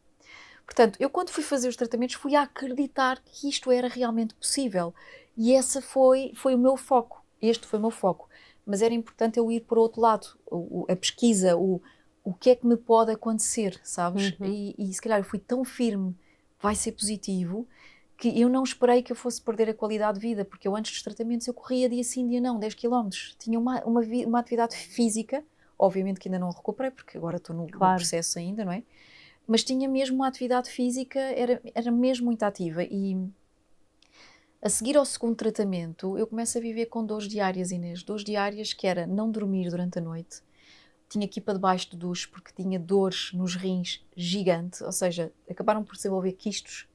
Portanto, eu quando fui fazer os tratamentos fui a acreditar que isto era realmente possível, e essa foi o meu foco, este foi o meu foco, mas era importante eu ir para o outro lado, a pesquisa, o que é que me pode acontecer, sabes? E se calhar eu fui tão firme, vai ser positivo, que eu não esperei que eu fosse perder a qualidade de vida, porque eu antes dos tratamentos eu corria dia sim, dia não, 10 km. Tinha uma atividade física, obviamente que ainda não recuperei, porque agora estou no processo ainda, não é? Mas tinha mesmo uma atividade física, era mesmo muito ativa. E a seguir ao segundo tratamento, eu começo a viver com dores diárias, Inês. Dores diárias que era não dormir durante a noite. Tinha que ir para debaixo do duche porque tinha dores nos rins gigante, ou seja, acabaram por desenvolver quistos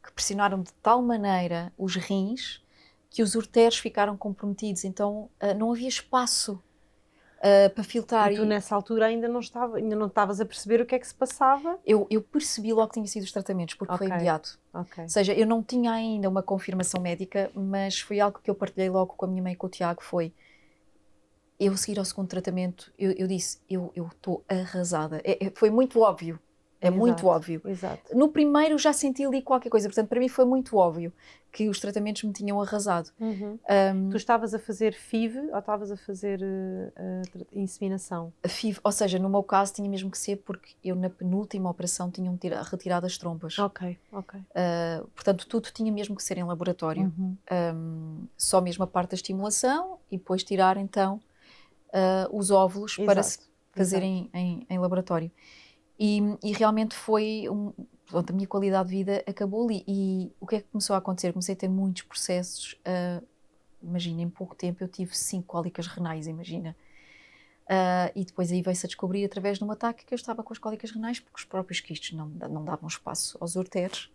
que pressionaram de tal maneira os rins que os ureteres ficaram comprometidos, então não havia espaço para filtrar. E tu nessa altura ainda não estavas a perceber o que é que se passava? Eu percebi logo que tinha sido os tratamentos, porque foi imediato. Ou seja, eu não tinha ainda uma confirmação médica, mas foi algo que eu partilhei logo com a minha mãe e com o Tiago, foi eu a seguir ao segundo tratamento, eu disse, eu estou arrasada. Foi muito óbvio. Muito óbvio. Exato. No primeiro já senti ali qualquer coisa, portanto para mim foi muito óbvio que os tratamentos me tinham arrasado. Tu estavas a fazer FIV ou estavas a fazer inseminação? FIV, ou seja, no meu caso tinha mesmo que ser porque eu na penúltima operação tinham retirado as trompas. Ok. Portanto tudo tinha mesmo que ser em laboratório. Só mesmo a parte da estimulação e depois tirar então os óvulos para se fazerem em laboratório. E realmente foi pronto, a minha qualidade de vida acabou ali. E o que é que começou a acontecer? Comecei a ter muitos processos. Imagina, em pouco tempo eu tive 5 cólicas renais, imagina. E depois aí veio-se a descobrir através de um ataque que eu estava com as cólicas renais porque os próprios quistes não davam espaço aos ureteres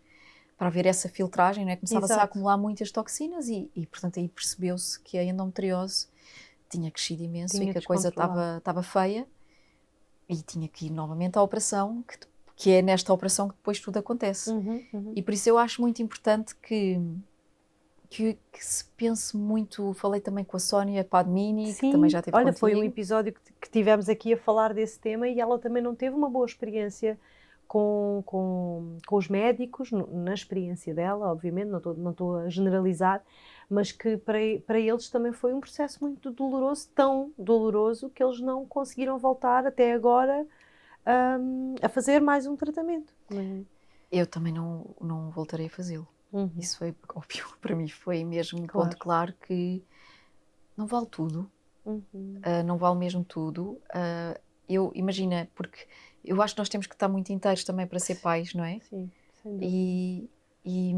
para haver essa filtragem, não é? Começava-se a acumular muitas toxinas e portanto aí percebeu-se que a endometriose tinha crescido imenso e que a coisa estava feia. E tinha que ir novamente à operação, que é nesta operação que depois tudo acontece. E por isso eu acho muito importante que se pense muito. Falei também com a Sónia Padmini, que também já teve contigo. Foi um episódio que tivemos aqui a falar desse tema e ela também não teve uma boa experiência com os médicos, na experiência dela, obviamente, não estou a generalizar, mas que para eles também foi um processo muito doloroso, tão doloroso que eles não conseguiram voltar até agora a fazer mais um tratamento. Eu também não voltarei a fazê-lo. Isso foi óbvio. Para mim foi mesmo um ponto claro que não vale tudo. Não vale mesmo tudo. Imagina, porque eu acho que nós temos que estar muito inteiros também para ser pais, não é? Sim, sem dúvida. E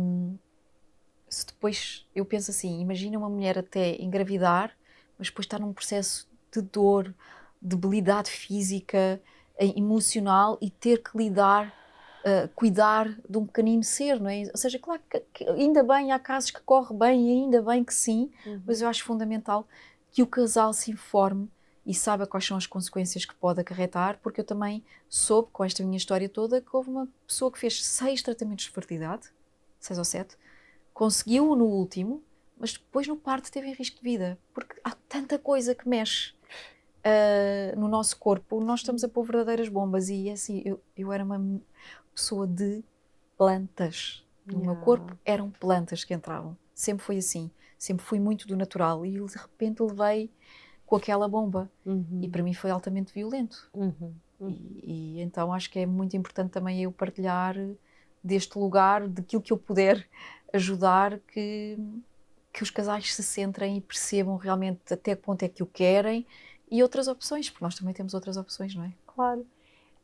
se depois, eu penso assim, imagina uma mulher até engravidar, mas depois estar num processo de dor, debilidade física, emocional e ter que cuidar de um pequenino ser, não é? Ou seja, claro que ainda bem, há casos que corre bem e ainda bem que sim, mas eu acho fundamental que o casal se informe e saiba quais são as consequências que pode acarretar, porque eu também soube, com esta minha história toda, que houve uma pessoa que fez 6 tratamentos de fertilidade, 6 ou 7, conseguiu no último, mas depois no parto teve em risco de vida, porque há tanta coisa que mexe no nosso corpo, nós estamos a pôr verdadeiras bombas e assim, eu era uma pessoa de plantas, no meu corpo eram plantas que entravam, sempre foi assim, sempre fui muito do natural e de repente levei com aquela bomba e para mim foi altamente violento e então acho que é muito importante também eu partilhar deste lugar, daquilo que eu puder ajudar que os casais se centrem e percebam realmente até que ponto é que o querem e outras opções, porque nós também temos outras opções, não é? Claro.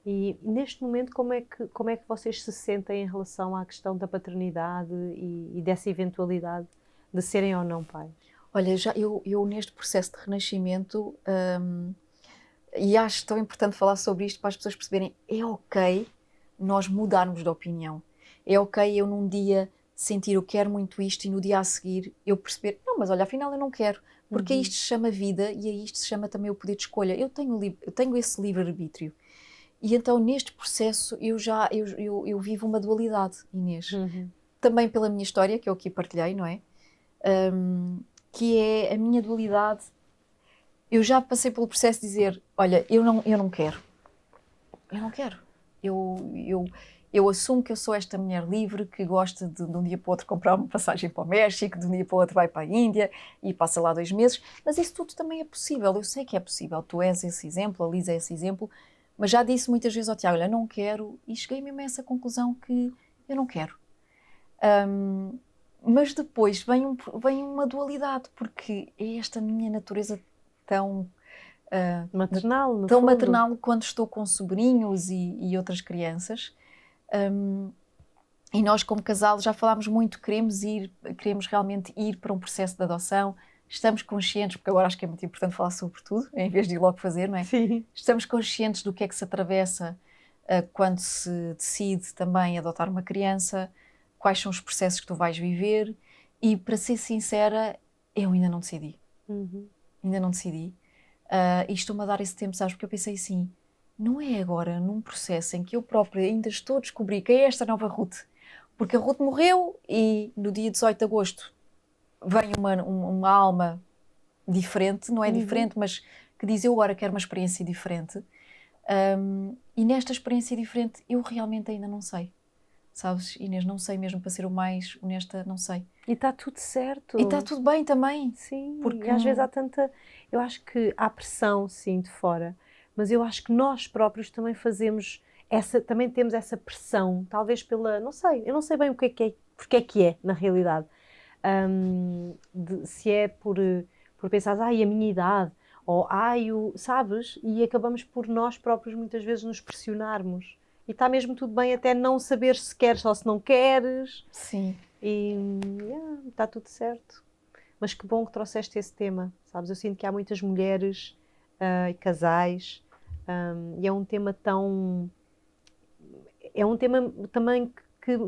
E neste momento como é que vocês se sentem em relação à questão da paternidade e dessa eventualidade de serem ou não pais? Olha, eu neste processo de renascimento, e acho tão importante falar sobre isto para as pessoas perceberem, é ok nós mudarmos de opinião. É ok eu num dia sentir eu quero muito isto e no dia a seguir eu perceber, não, mas olha, afinal eu não quero, porque isto se chama vida e a isto se chama também o poder de escolha. Eu tenho esse livre-arbítrio. E então neste processo eu vivo uma dualidade, Inês. Também pela minha história, que eu aqui partilhei, não é? Que é a minha dualidade. Eu já passei pelo processo de dizer, olha, eu não quero. Eu não quero. Eu assumo que eu sou esta mulher livre que gosta de um dia para o outro comprar uma passagem para o México, de um dia para o outro vai para a Índia e passa lá 2 meses, mas isso tudo também é possível, eu sei que é possível, tu és esse exemplo, a Lisa é esse exemplo, mas já disse muitas vezes ao Tiago, olha, não quero, e cheguei mesmo a essa conclusão que eu não quero. Mas depois vem uma dualidade, porque é esta minha natureza tão maternal, no tão fundo. maternal quando estou com sobrinhos e outras crianças. E nós como casal já falámos muito, queremos realmente ir para um processo de adoção, estamos conscientes, porque agora acho que é muito importante falar sobre tudo, em vez de ir logo fazer, não é? Sim. Estamos conscientes do que é que se atravessa quando se decide também adotar uma criança, quais são os processos que tu vais viver e, para ser sincera, eu ainda não decidi. Ainda não decidi. E estou-me a dar esse tempo, sabes? Porque eu pensei assim, não é agora num processo em que eu própria ainda estou a descobrir quem é esta nova Ruth. Porque a Ruth morreu e no dia 18 de agosto vem uma alma diferente, não é diferente, mas que diz eu agora quero uma experiência diferente. E nesta experiência diferente eu realmente ainda não sei. Sabes, Inês, não sei mesmo, para ser o mais honesta, não sei. E está tudo certo. E está tudo bem também. Sim, porque às vezes há tanta... Eu acho que há pressão, sim, de fora, mas eu acho que nós próprios também fazemos também temos essa pressão, talvez pela... Não sei, eu não sei bem o que é, porque é que é, na realidade. Se é por pensar, ai, a minha idade, ou ai, sabes? E acabamos por nós próprios muitas vezes nos pressionarmos. E está mesmo tudo bem até não saber se queres ou se não queres. Sim. E está tudo certo. Mas que bom que trouxeste esse tema, sabes? Eu sinto que há muitas mulheres e casais e é um tema tão... É um tema também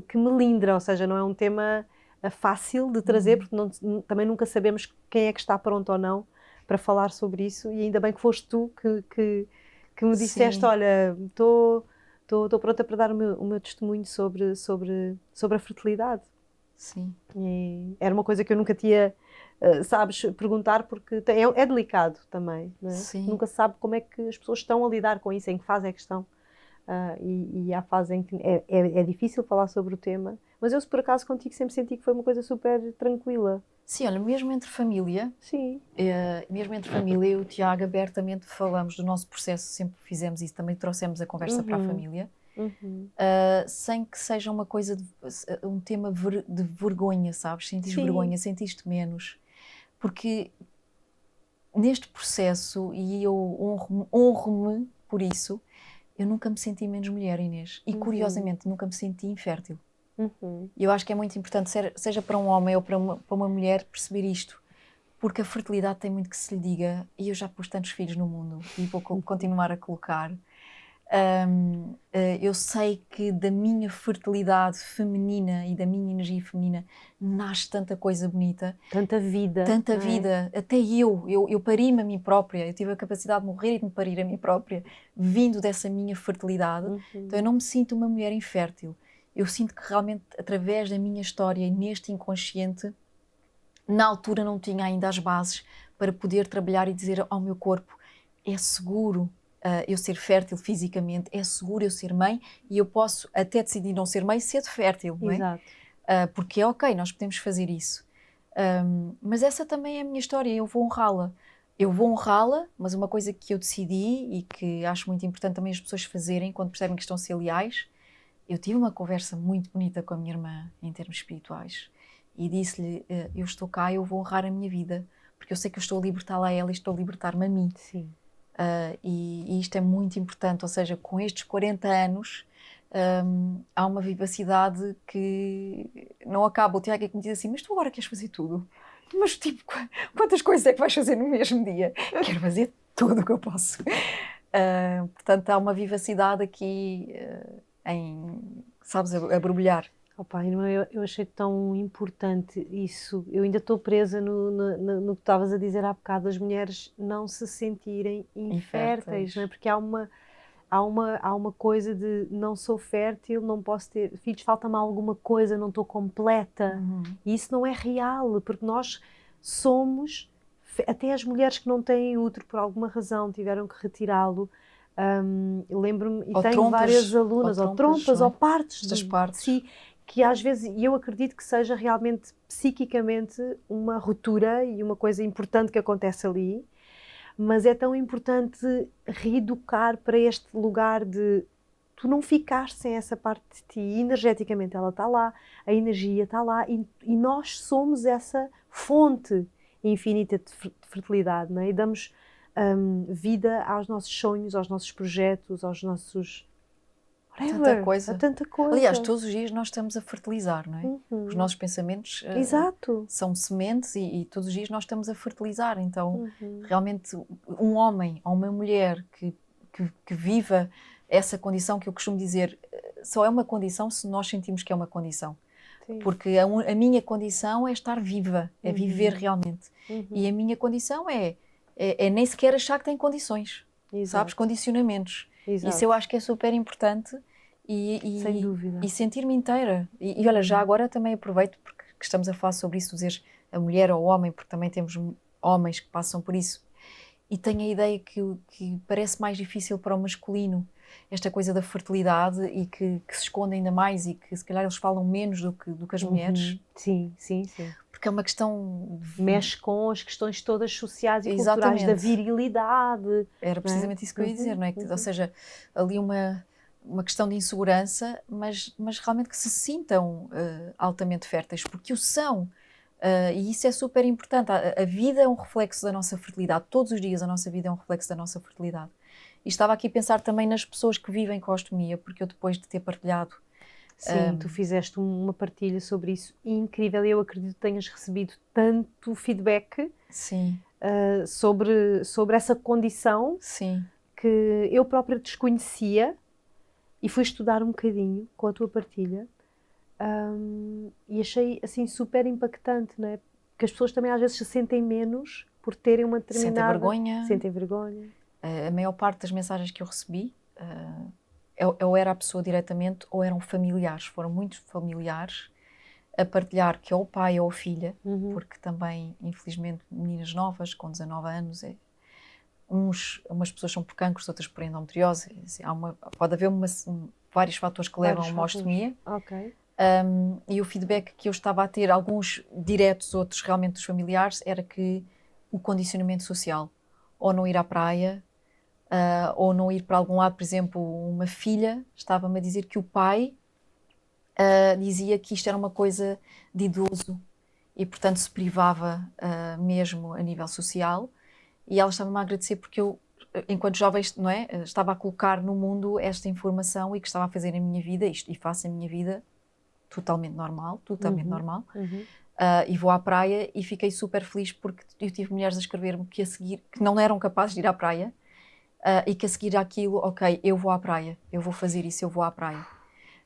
que melindra, ou seja, não é um tema fácil de trazer, porque também nunca sabemos quem é que está pronto ou não para falar sobre isso, e ainda bem que foste tu que me disseste, Sim. olha, estou pronta para dar o meu testemunho sobre a fertilidade. Sim. E era uma coisa que eu nunca tinha, sabes, perguntar, porque é delicado também, não é? Sim. Nunca se sabe como é que as pessoas estão a lidar com isso, em que fase é que estão. E há fases em que é difícil falar sobre o tema, mas eu, se por acaso, contigo sempre senti que foi uma coisa super tranquila. Sim, olha, mesmo entre família, Sim. eu e o Tiago abertamente falamos do nosso processo, sempre fizemos isso, também trouxemos a conversa para a família, sem que seja uma coisa, um tema de vergonha, sabes? Sentiste vergonha, sentiste menos, porque neste processo, e eu honro-me por isso, eu nunca me senti menos mulher, Inês, e curiosamente nunca me senti infértil. E eu acho que é muito importante, seja para um homem ou para uma mulher, perceber isto, porque a fertilidade tem muito que se lhe diga, e eu já pus tantos filhos no mundo e vou continuar a colocar. Eu sei que da minha fertilidade feminina e da minha energia feminina nasce tanta coisa bonita. Tanta vida. Tanta vida. Até eu pari-me a mim própria, eu tive a capacidade de morrer e de me parir a mim própria, vindo dessa minha fertilidade. Então eu não me sinto uma mulher infértil. Eu sinto que realmente, através da minha história e neste inconsciente, na altura não tinha ainda as bases para poder trabalhar e dizer ao meu corpo, é seguro eu ser fértil fisicamente, é seguro eu ser mãe e eu posso até decidir não ser mãe, ser fértil, não é? Exato. Porque é ok, nós podemos fazer isso. Mas essa também é a minha história, eu vou honrá-la. Eu vou honrá-la, mas uma coisa que eu decidi e que acho muito importante também as pessoas fazerem quando percebem que estão a ser leais, eu tive uma conversa muito bonita com a minha irmã em termos espirituais e disse-lhe, eu estou cá, eu vou honrar a minha vida, porque eu sei que eu estou a libertá-la a ela e estou a libertar-me a mim. Sim. E isto é muito importante, ou seja, com estes 40 anos há uma vivacidade que não acaba. O Tiago é que me diz assim, mas tu agora queres fazer tudo? Mas tipo, quantas coisas é que vais fazer no mesmo dia? Quero fazer tudo o que eu posso. Portanto, há uma vivacidade aqui sabes, a borbulhar. Opa, irmã, eu achei tão importante isso. Eu ainda estou presa no que estavas a dizer há bocado, as mulheres não se sentirem inférteis, não é? Porque há uma coisa de não sou fértil, não posso ter filhos, falta-me alguma coisa, não estou completa. E isso não é real, porque nós somos, até as mulheres que não têm útero por alguma razão tiveram que retirá-lo. Lembro-me, e tenho várias alunas, ou trompas, ou partes das partes. Si, que às vezes, e eu acredito que seja realmente psiquicamente uma ruptura e uma coisa importante que acontece ali, mas é tão importante reeducar para este lugar de tu não ficaste sem essa parte de ti, e energeticamente ela está lá, a energia está lá, e nós somos essa fonte infinita de fertilidade, não é? E damos vida aos nossos sonhos, aos nossos projetos, aos nossos... Tanta coisa. Aliás, todos os dias nós estamos a fertilizar, não é? Os nossos pensamentos são sementes e todos os dias nós estamos a fertilizar. Então, realmente, um homem ou uma mulher que viva essa condição, que eu costumo dizer, só é uma condição se nós sentimos que é uma condição. Sim. Porque a minha condição é estar viva, é viver realmente. E a minha condição é nem sequer achar que tenho condições, sabes? Condicionamentos. Exato. Isso eu acho que é super importante Sem dúvida. e sentir-me inteira. E olha, já agora também aproveito, porque que estamos a falar sobre isso, dizer a mulher ou o homem, porque também temos homens que passam por isso. E tenho a ideia que parece mais difícil para o masculino, esta coisa da fertilidade e que se esconde ainda mais e que se calhar eles falam menos do que as mulheres. Sim, sim, sim. Porque é uma questão... Mexe com as questões todas sociais e culturais da virilidade. Era precisamente isso que eu ia dizer, não é? Ou seja, ali uma questão de insegurança, mas realmente que se sintam altamente férteis, porque o são. E isso é super importante. A vida é um reflexo da nossa fertilidade. Todos os dias a nossa vida é um reflexo da nossa fertilidade. E estava aqui a pensar também nas pessoas que vivem com a ostomia, porque eu depois de ter partilhado... Sim, tu fizeste uma partilha sobre isso incrível e eu acredito que tenhas recebido tanto feedback Sim. Sobre essa condição. Sim. Que eu própria desconhecia e fui estudar um bocadinho com a tua partilha. E achei assim super impactante, não é? Porque as pessoas também às vezes se sentem menos por terem uma determinada... Sentem vergonha. A maior parte das mensagens que eu recebi ou era a pessoa diretamente ou eram familiares. Foram muitos familiares a partilhar que ou o pai ou a filha, porque também, infelizmente, meninas novas com 19 anos, umas pessoas são por cancros, outras por endometriose. Pode haver vários fatores que levam a uma ostomia. Okay. E o feedback que eu estava a ter, alguns diretos, outros realmente dos familiares, era que o condicionamento social, ou não ir à praia, ou não ir para algum lado. Por exemplo, uma filha estava-me a dizer que o pai dizia que isto era uma coisa de idoso e, portanto, se privava mesmo a nível social. E ela estava-me a agradecer porque eu, enquanto jovem, não é, estava a colocar no mundo esta informação e que estava a fazer a minha vida, e faço a minha vida totalmente normal, normal. E vou à praia e fiquei super feliz porque eu tive mulheres a escrever-me que a seguir, que não eram capazes de ir à praia e que a seguir àquilo, ok, eu vou à praia, eu vou fazer isso, eu vou à praia.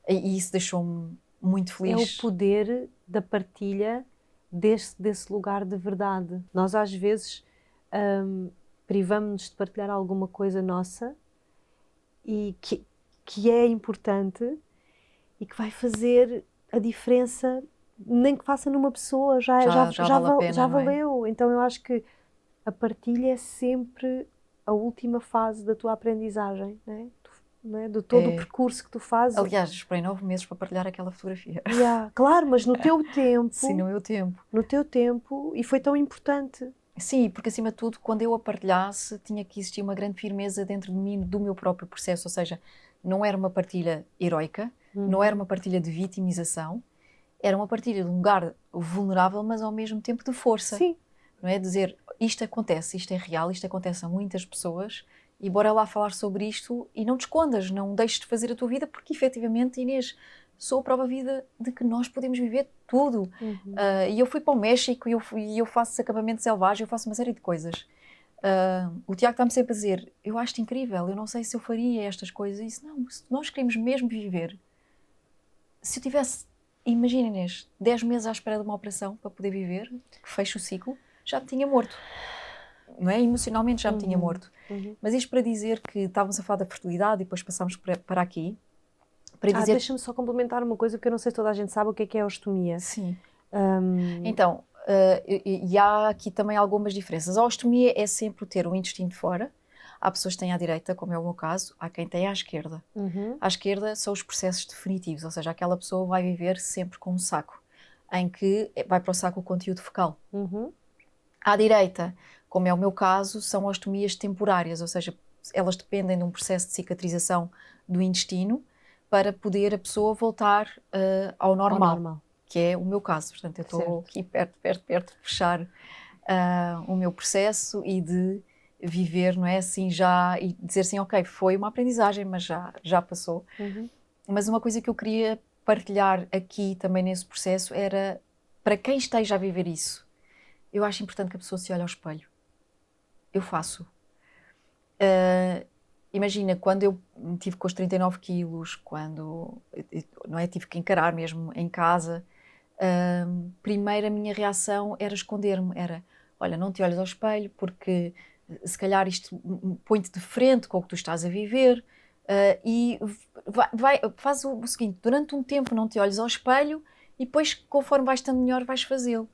E isso deixou-me muito feliz. É o poder da partilha desse lugar de verdade. Nós às vezes privamos-nos de partilhar alguma coisa nossa e que é importante e que vai fazer a diferença, nem que faça numa pessoa, já vale a pena, já valeu. Então eu acho que a partilha é sempre a última fase da tua aprendizagem, não é? De todo o percurso que tu fazes. Aliás, esperei 9 meses para partilhar aquela fotografia. Claro, mas no teu tempo. Sim, no meu tempo. No teu tempo, e foi tão importante. Sim, porque acima de tudo, quando eu a partilhasse, tinha que existir uma grande firmeza dentro de mim, do meu próprio processo, ou seja, não era uma partilha heroica, não era uma partilha de vitimização, era uma partilha de um lugar vulnerável, mas ao mesmo tempo de força. Sim. Não é? Dizer, isto acontece, isto é real, isto acontece a muitas pessoas e bora lá falar sobre isto e não te escondas, não deixes de fazer a tua vida, porque efetivamente, Inês, sou a prova vida de que nós podemos viver tudo. E eu fui para o México e eu faço acampamento selvagem, eu faço uma série de coisas. O Tiago está-me sempre a dizer, eu acho-te incrível, eu não sei se eu faria estas coisas. E isso, não, se nós queremos mesmo viver, se eu tivesse, imagina, Inês, 10 meses à espera de uma operação para poder viver, que feche o ciclo, já me tinha morto. Não é? Emocionalmente já me tinha morto. Mas isto para dizer que estávamos a falar da fertilidade e depois passámos para aqui. Para dizer... Deixa-me só complementar uma coisa, porque eu não sei se toda a gente sabe o que é a ostomia. Sim. Então, e há aqui também algumas diferenças. A ostomia é sempre ter o intestino de fora. Há pessoas que têm à direita, como é o meu caso, há quem tem à esquerda. À esquerda são os processos definitivos, ou seja, aquela pessoa vai viver sempre com um saco, em que vai para o saco o conteúdo fecal. À direita, como é o meu caso, são ostomias temporárias, ou seja, elas dependem de um processo de cicatrização do intestino para poder a pessoa voltar ao normal, que é o meu caso. Portanto, eu estou aqui perto de fechar o meu processo e de viver, não é, assim já, e dizer assim, ok, foi uma aprendizagem, mas já passou. Mas uma coisa que eu queria partilhar aqui também nesse processo era, para quem esteja a viver isso, eu acho importante que a pessoa se olhe ao espelho. Eu faço. Imagina, quando eu tive com os 39 quilos, quando não é, tive que encarar mesmo em casa, primeiro a minha reação era esconder-me, era, olha, não te olhes ao espelho porque se calhar isto põe-te de frente com o que tu estás a viver, e faz o seguinte, durante um tempo não te olhes ao espelho e depois, conforme vais estando melhor, vais fazê-lo.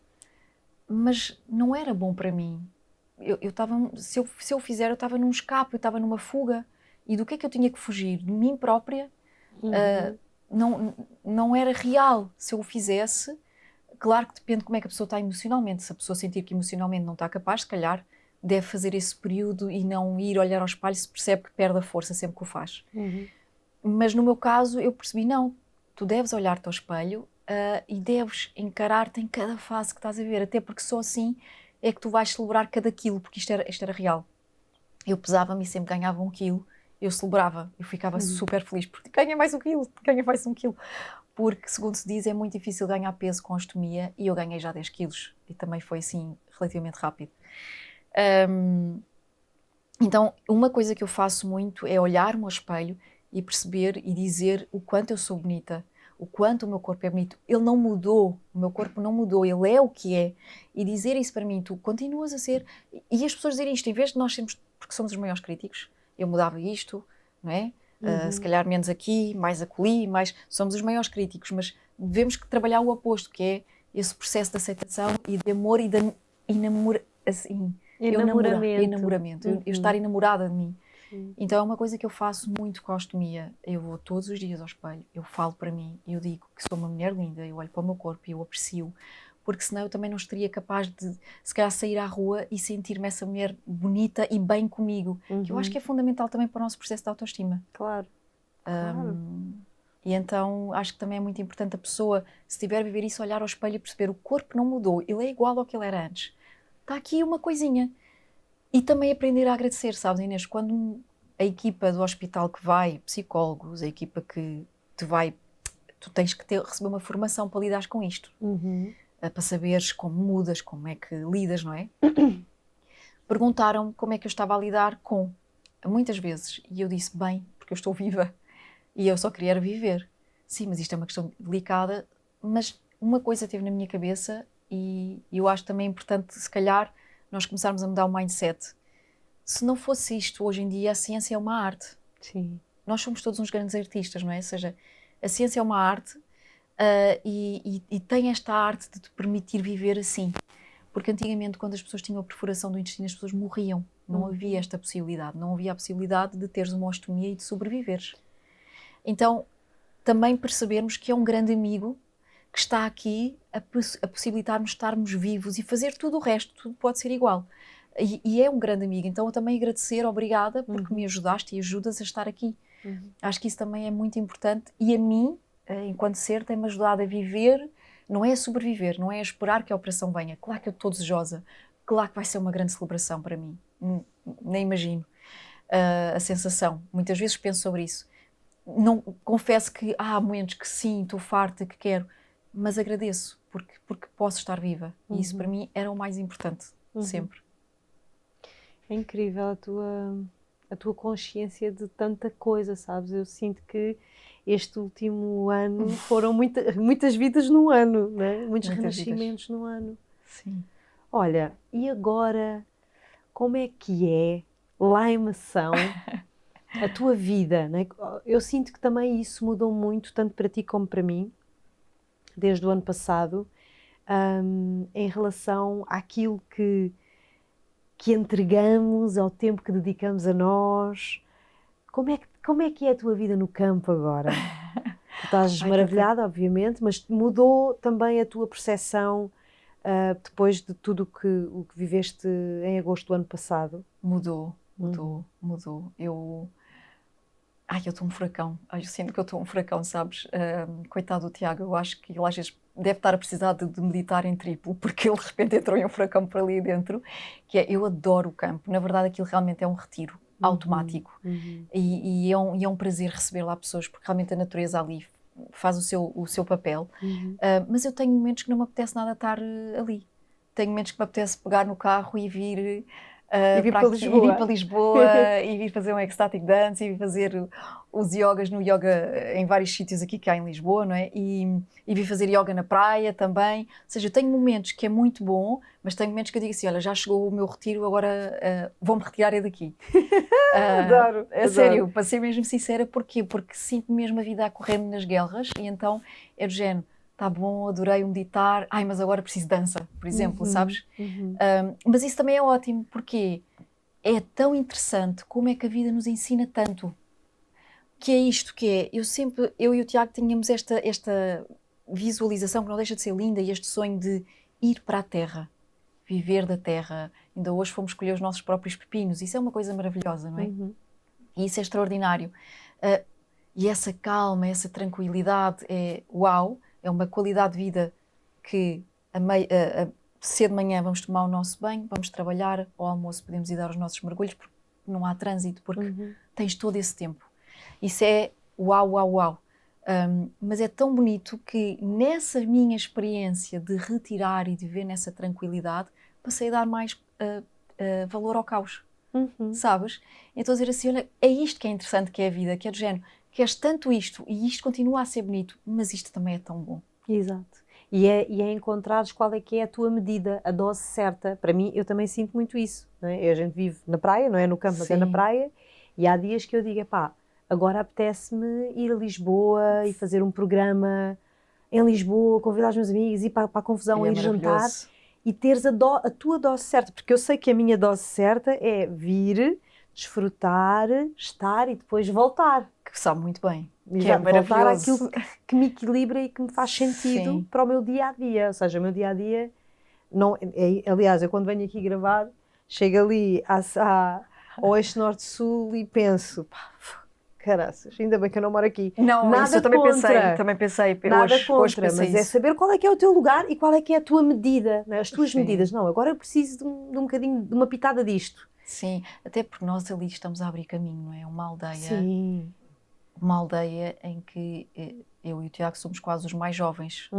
Mas não era bom para mim. Se eu fizer, eu estava num escape, eu estava numa fuga. E do que é que eu tinha que fugir? De mim própria. Não era real. Se eu o fizesse, claro que depende de como é que a pessoa está emocionalmente. Se a pessoa sentir que emocionalmente não está capaz, se calhar deve fazer esse período e não ir olhar ao espelho se percebe que perde a força sempre que o faz. Mas no meu caso eu percebi, não, tu deves olhar-te ao espelho e deves encarar-te em cada fase que estás a ver, até porque só assim é que tu vais celebrar cada quilo, porque isto era real. Eu pesava-me e sempre ganhava 1 quilo, eu celebrava, eu ficava super feliz, porque ganha mais 1 quilo, ganha mais 1 quilo. Porque, segundo se diz, é muito difícil ganhar peso com ostomia e eu ganhei já 10 quilos e também foi assim relativamente rápido. Então, uma coisa que eu faço muito é olhar-me ao espelho e perceber e dizer o quanto eu sou bonita, o quanto o meu corpo é bonito. Ele não mudou, o meu corpo não mudou, ele é o que é. E dizer isso para mim, tu continuas a ser... E as pessoas dizerem isto, em vez de nós sermos, porque somos os maiores críticos, eu mudava isto, não é? Se calhar menos aqui, mais acolhi, mais... Somos os maiores críticos, mas devemos trabalhar o oposto, que é esse processo de aceitação e de amor e de enamoramento. Eu estar enamorada de mim. Então é uma coisa que eu faço muito com a ostomia. Eu vou todos os dias ao espelho, eu falo para mim, eu digo que sou uma mulher linda, eu olho para o meu corpo e eu aprecio, porque senão eu também não estaria capaz de, se calhar, sair à rua e sentir-me essa mulher bonita e bem comigo, que eu acho que é fundamental também para o nosso processo de autoestima. Claro. E então acho que também é muito importante a pessoa, se estiver a viver isso, olhar ao espelho e perceber o corpo não mudou, ele é igual ao que ele era antes. Está aqui uma coisinha. E também aprender a agradecer, sabes, Inês? Quando a equipa do hospital que vai, psicólogos, a equipa que te vai, tu tens que receber uma formação para lidar com isto. Para saberes como mudas, como é que lidas, não é? Perguntaram-me como é que eu estava a lidar com, muitas vezes, e eu disse, bem, porque eu estou viva e eu só queria viver. Sim, mas isto é uma questão delicada, mas uma coisa teve na minha cabeça e eu acho também importante, se calhar, nós começarmos a mudar o mindset. Se não fosse isto, hoje em dia, a ciência é uma arte. Sim. Nós somos todos uns grandes artistas, não é? Ou seja, a ciência é uma arte e tem esta arte de te permitir viver assim. Porque antigamente, quando as pessoas tinham a perfuração do intestino, as pessoas morriam. Não havia esta possibilidade. Não havia a possibilidade de teres uma ostomia e de sobreviveres. Então, também percebermos que é um grande amigo que está aqui a possibilitar-nos estarmos vivos e fazer tudo o resto, tudo pode ser igual. E é um grande amigo, então eu também agradecer, obrigada, porque me ajudaste e ajudas a estar aqui. Acho que isso também é muito importante e a mim, enquanto ser, tem-me ajudado a viver, não é a sobreviver, não é a esperar que a operação venha. Claro que eu estou desejosa, claro que vai ser uma grande celebração para mim, nem imagino a sensação, muitas vezes penso sobre isso. Não, confesso que há momentos que sim, estou farta, que quero, mas agradeço, porque posso estar viva. E isso para mim era o mais importante, sempre. É incrível a tua consciência de tanta coisa, sabes? Eu sinto que este último ano foram muitas vidas no ano, né? Muitos renascimentos no ano. Sim. Olha, e agora, como é que é lá em Mação a tua vida, né? Eu sinto que também isso mudou muito, tanto para ti como para mim, desde o ano passado, em relação àquilo que entregamos, ao tempo que dedicamos a nós. Como é que é a tua vida no campo agora? Tu estás maravilhada, obviamente, mas mudou também a tua percepção depois de tudo o que viveste em agosto do ano passado? Mudou. Eu estou um furacão. Eu sinto que eu estou um furacão, sabes? Coitado do Tiago, eu acho que ele às vezes deve estar a precisar de meditar em triplo, porque ele de repente entrou em um furacão por ali dentro, que é, eu adoro o campo. Na verdade, aquilo realmente é um retiro automático. E é um prazer receber lá pessoas, porque realmente a natureza ali faz o seu papel. Mas eu tenho momentos que não me apetece nada estar ali. Tenho momentos que me apetece pegar no carro e vir E vir para Lisboa. E vir para Lisboa, e vir fazer um ecstatic dance, e vir fazer os yogas no yoga em vários sítios aqui que há em Lisboa, não é? E vir fazer yoga na praia também. Ou seja, eu tenho momentos que é muito bom, mas tenho momentos que eu digo assim, olha, já chegou o meu retiro, agora vou-me retirar daqui. Adoro. Sério, para ser mesmo sincera, porquê? Porque sinto mesmo a vida a correr-me nas guerras e então é do género, tá bom, adorei meditar, ai, mas agora preciso de dança, por exemplo, sabes? Mas isso também é ótimo, porque é tão interessante como é que a vida nos ensina tanto. Que é isto que é, eu e o Tiago tínhamos esta visualização que não deixa de ser linda e este sonho de ir para a terra, viver da terra. Ainda hoje fomos escolher os nossos próprios pepinos, isso é uma coisa maravilhosa, não é? E isso é extraordinário. E essa calma, essa tranquilidade é uau, é uma qualidade de vida que cedo de manhã vamos tomar o nosso banho, vamos trabalhar, ao almoço podemos ir dar os nossos mergulhos, porque não há trânsito, porque tens todo esse tempo. Isso é uau, uau, uau. Mas é tão bonito que nessa minha experiência de retirar e de viver nessa tranquilidade, passei a dar mais valor ao caos, sabes? Então dizer assim, olha, é isto que é interessante, que é a vida, que é do género, queres tanto isto e isto continua a ser bonito, mas isto também é tão bom. Exato. E é encontrares qual é que é a tua medida, a dose certa. Para mim, eu também sinto muito isso. Não é? A gente vive na praia, não é no campo, mas é na praia, e há dias que eu digo, pá, agora apetece-me ir a Lisboa e fazer um programa em Lisboa, convidar os meus amigos, ir para a confusão, ir jantar e teres a tua dose certa, porque eu sei que a minha dose certa é vir, desfrutar, estar e depois voltar. Que sabe muito bem. Que é voltar àquilo que me equilibra e que me faz sentido para o meu dia-a-dia. Ou seja, o meu dia-a-dia... aliás, eu quando venho aqui gravar, chego ali ao eixo norte-sul e penso... Caraças, ainda bem que eu não moro aqui. Não, nada isso eu também pensei. Nada hoje contra, pensei mas é saber qual é que é o teu lugar e qual é que é a tua medida, né? As tuas medidas. Não, agora eu preciso de um bocadinho, de uma pitada disto. Sim, até porque nós ali estamos a abrir caminho, não é? Uma aldeia. Sim. Uma aldeia em que eu e o Tiago somos quase os mais jovens.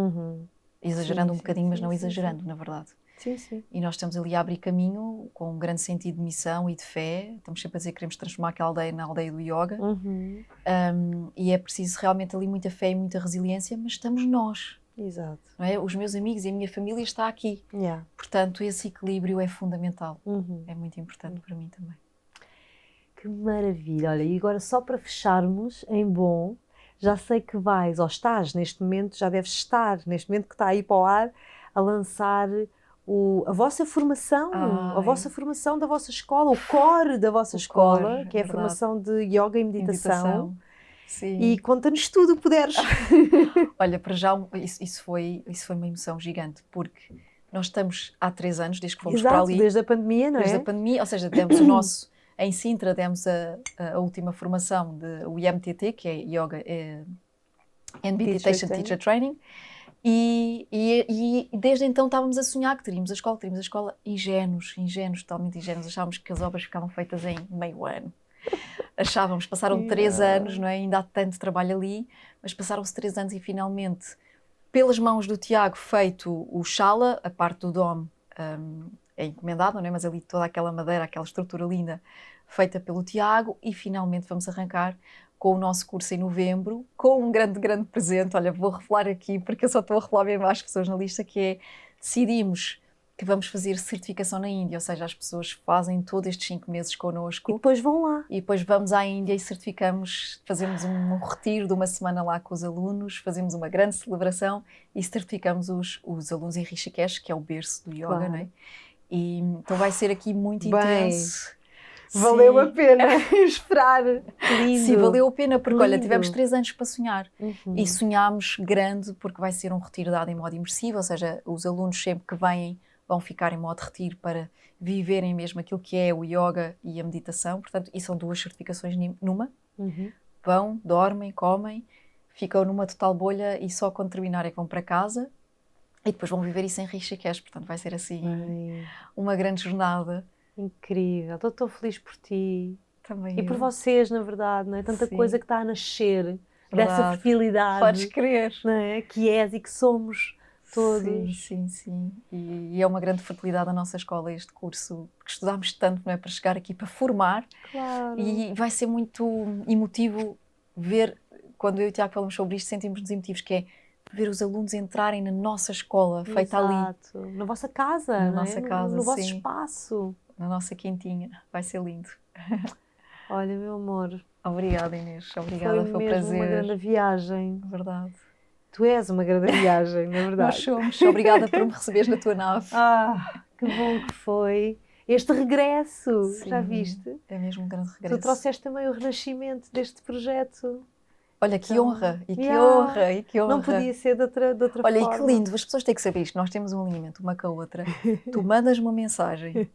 Exagerando um bocadinho, mas não exagerando, na verdade. Sim, sim. E nós estamos ali a abrir caminho com um grande sentido de missão e de fé. Estamos sempre a dizer que queremos transformar aquela aldeia na aldeia do yoga. E é preciso realmente ali muita fé e muita resiliência, mas estamos nós. Exato. Não é? Os meus amigos e a minha família está aqui. Portanto, esse equilíbrio é fundamental. É muito importante para mim também. Que maravilha. Olha, e agora só para fecharmos em bom, já sei que vais, ou estás neste momento, já deves estar neste momento que está aí para o ar, a lançar a vossa formação, a vossa formação da vossa escola, o core da vossa escola, core, que é a formação de yoga e meditação. Sim. E conta-nos tudo o que puderes. Olha, para já isso foi uma emoção gigante, porque nós estamos há 3 anos, desde que fomos para ali. Desde a pandemia, não é? Desde a pandemia, ou seja, demos o nosso, em Sintra, demos a última formação, o IMTT, que é Yoga and Meditation Teacher Training. E desde então estávamos a sonhar que teríamos a escola, ingênuos, totalmente ingênuos, achávamos que as obras ficavam feitas em meio ano. Passaram 3 anos, não é? Ainda há tanto trabalho ali, mas passaram-se 3 anos e finalmente, pelas mãos do Tiago, feito o Shala, a parte do dome é encomendada, não é? Mas ali toda aquela madeira, aquela estrutura linda, feita pelo Tiago, e finalmente vamos arrancar com o nosso curso em novembro, com um grande presente. Olha, vou revelar aqui, porque eu só estou a revelar bem mais pessoas na lista, que é, decidimos que vamos fazer certificação na Índia, ou seja, as pessoas fazem todos estes 5 meses connosco. E depois vão lá. E depois vamos à Índia e certificamos, fazemos um retiro de uma semana lá com os alunos, fazemos uma grande celebração e certificamos os alunos em Rishikesh, que é o berço do yoga, não é? E então vai ser aqui muito intenso. Valeu a pena esperar. Lindo. Sim, valeu a pena, porque olha, tivemos 3 anos para sonhar. E sonhámos grande, porque vai ser um retiro dado em modo imersivo, ou seja, os alunos sempre que vêm vão ficar em modo retiro para viverem mesmo aquilo que é o yoga e a meditação. Portanto, e são 2 certificações numa. Vão, dormem, comem, ficam numa total bolha e só quando terminar é que vão para casa. E depois vão viver isso em Rishikesh. Portanto, vai ser assim uma grande jornada. Incrível, estou tão feliz por ti. Também e por vocês, na verdade, não é? Tanta coisa que está a nascer, verdade. dessa fertilidade. Podes crer. Não é? Que és e que somos todos. Sim. E é uma grande fertilidade da nossa escola este curso, porque estudámos tanto, não é, para chegar aqui, para formar. Claro. E vai ser muito emotivo ver, quando eu e o Tiago falamos sobre isto, sentimos-nos emotivos, que é ver os alunos entrarem na nossa escola, feita ali. Exato. Na vossa casa, Na não é? nossa casa, no vosso sim. espaço. Na nossa quintinha. Vai ser lindo. Olha, meu amor, Obrigada, Inês. Obrigada, foi um mesmo prazer. uma grande viagem. Verdade. Tu és uma grande viagem, na verdade. Nós somos. Obrigada por me receberes na tua nave. Que bom que foi este regresso. Sim, Já viste? É mesmo um grande regresso. Tu trouxeste também o renascimento deste projeto. Olha, que Então, honra, e que yeah, honra, e que honra. Não podia ser de outra Olha, forma. e que lindo, as pessoas têm que saber isto, nós temos um alinhamento uma com a outra. Tu mandas uma mensagem,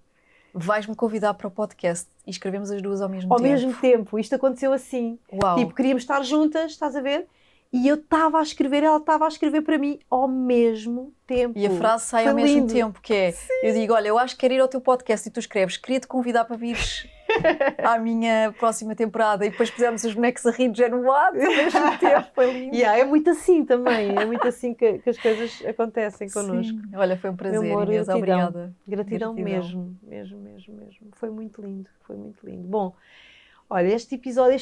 vais-me convidar para o podcast e escrevemos as duas ao mesmo tempo. Ao mesmo tempo, isto aconteceu assim. Uau. Tipo, queríamos estar juntas, estás a ver? E eu estava a escrever, ela estava a escrever para mim ao mesmo tempo. E a frase sai Foi ao mesmo lindo. tempo, que é, eu digo, olha, eu acho que quero ir ao teu podcast e tu escreves, queria-te convidar para vires à minha próxima temporada e depois pusemos os bonecos a rir de género lado ao mesmo tempo, foi lindo. É muito assim também, é muito assim que as coisas acontecem connosco. Sim. Olha, foi um prazer, Meu amor, Inês, gratidão. obrigada. Gratidão mesmo. Foi muito lindo, foi muito lindo. Bom, olha, este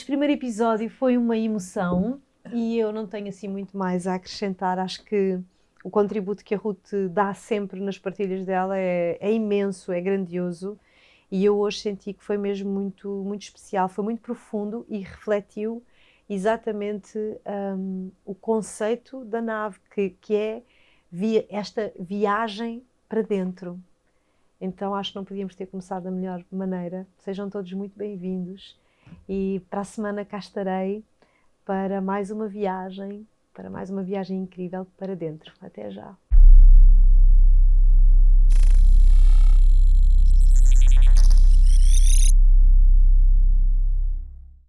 primeiro episódio foi uma emoção e eu não tenho assim muito mais a acrescentar. Acho que o contributo que a Ruth dá sempre nas partilhas dela é imenso, é grandioso. E eu hoje senti que foi mesmo muito, muito especial, foi muito profundo e refletiu exatamente o conceito da nave, que é esta viagem para dentro. Então acho que não podíamos ter começado da melhor maneira. Sejam todos muito bem-vindos e para a semana cá estarei para mais uma viagem incrível para dentro. Até já!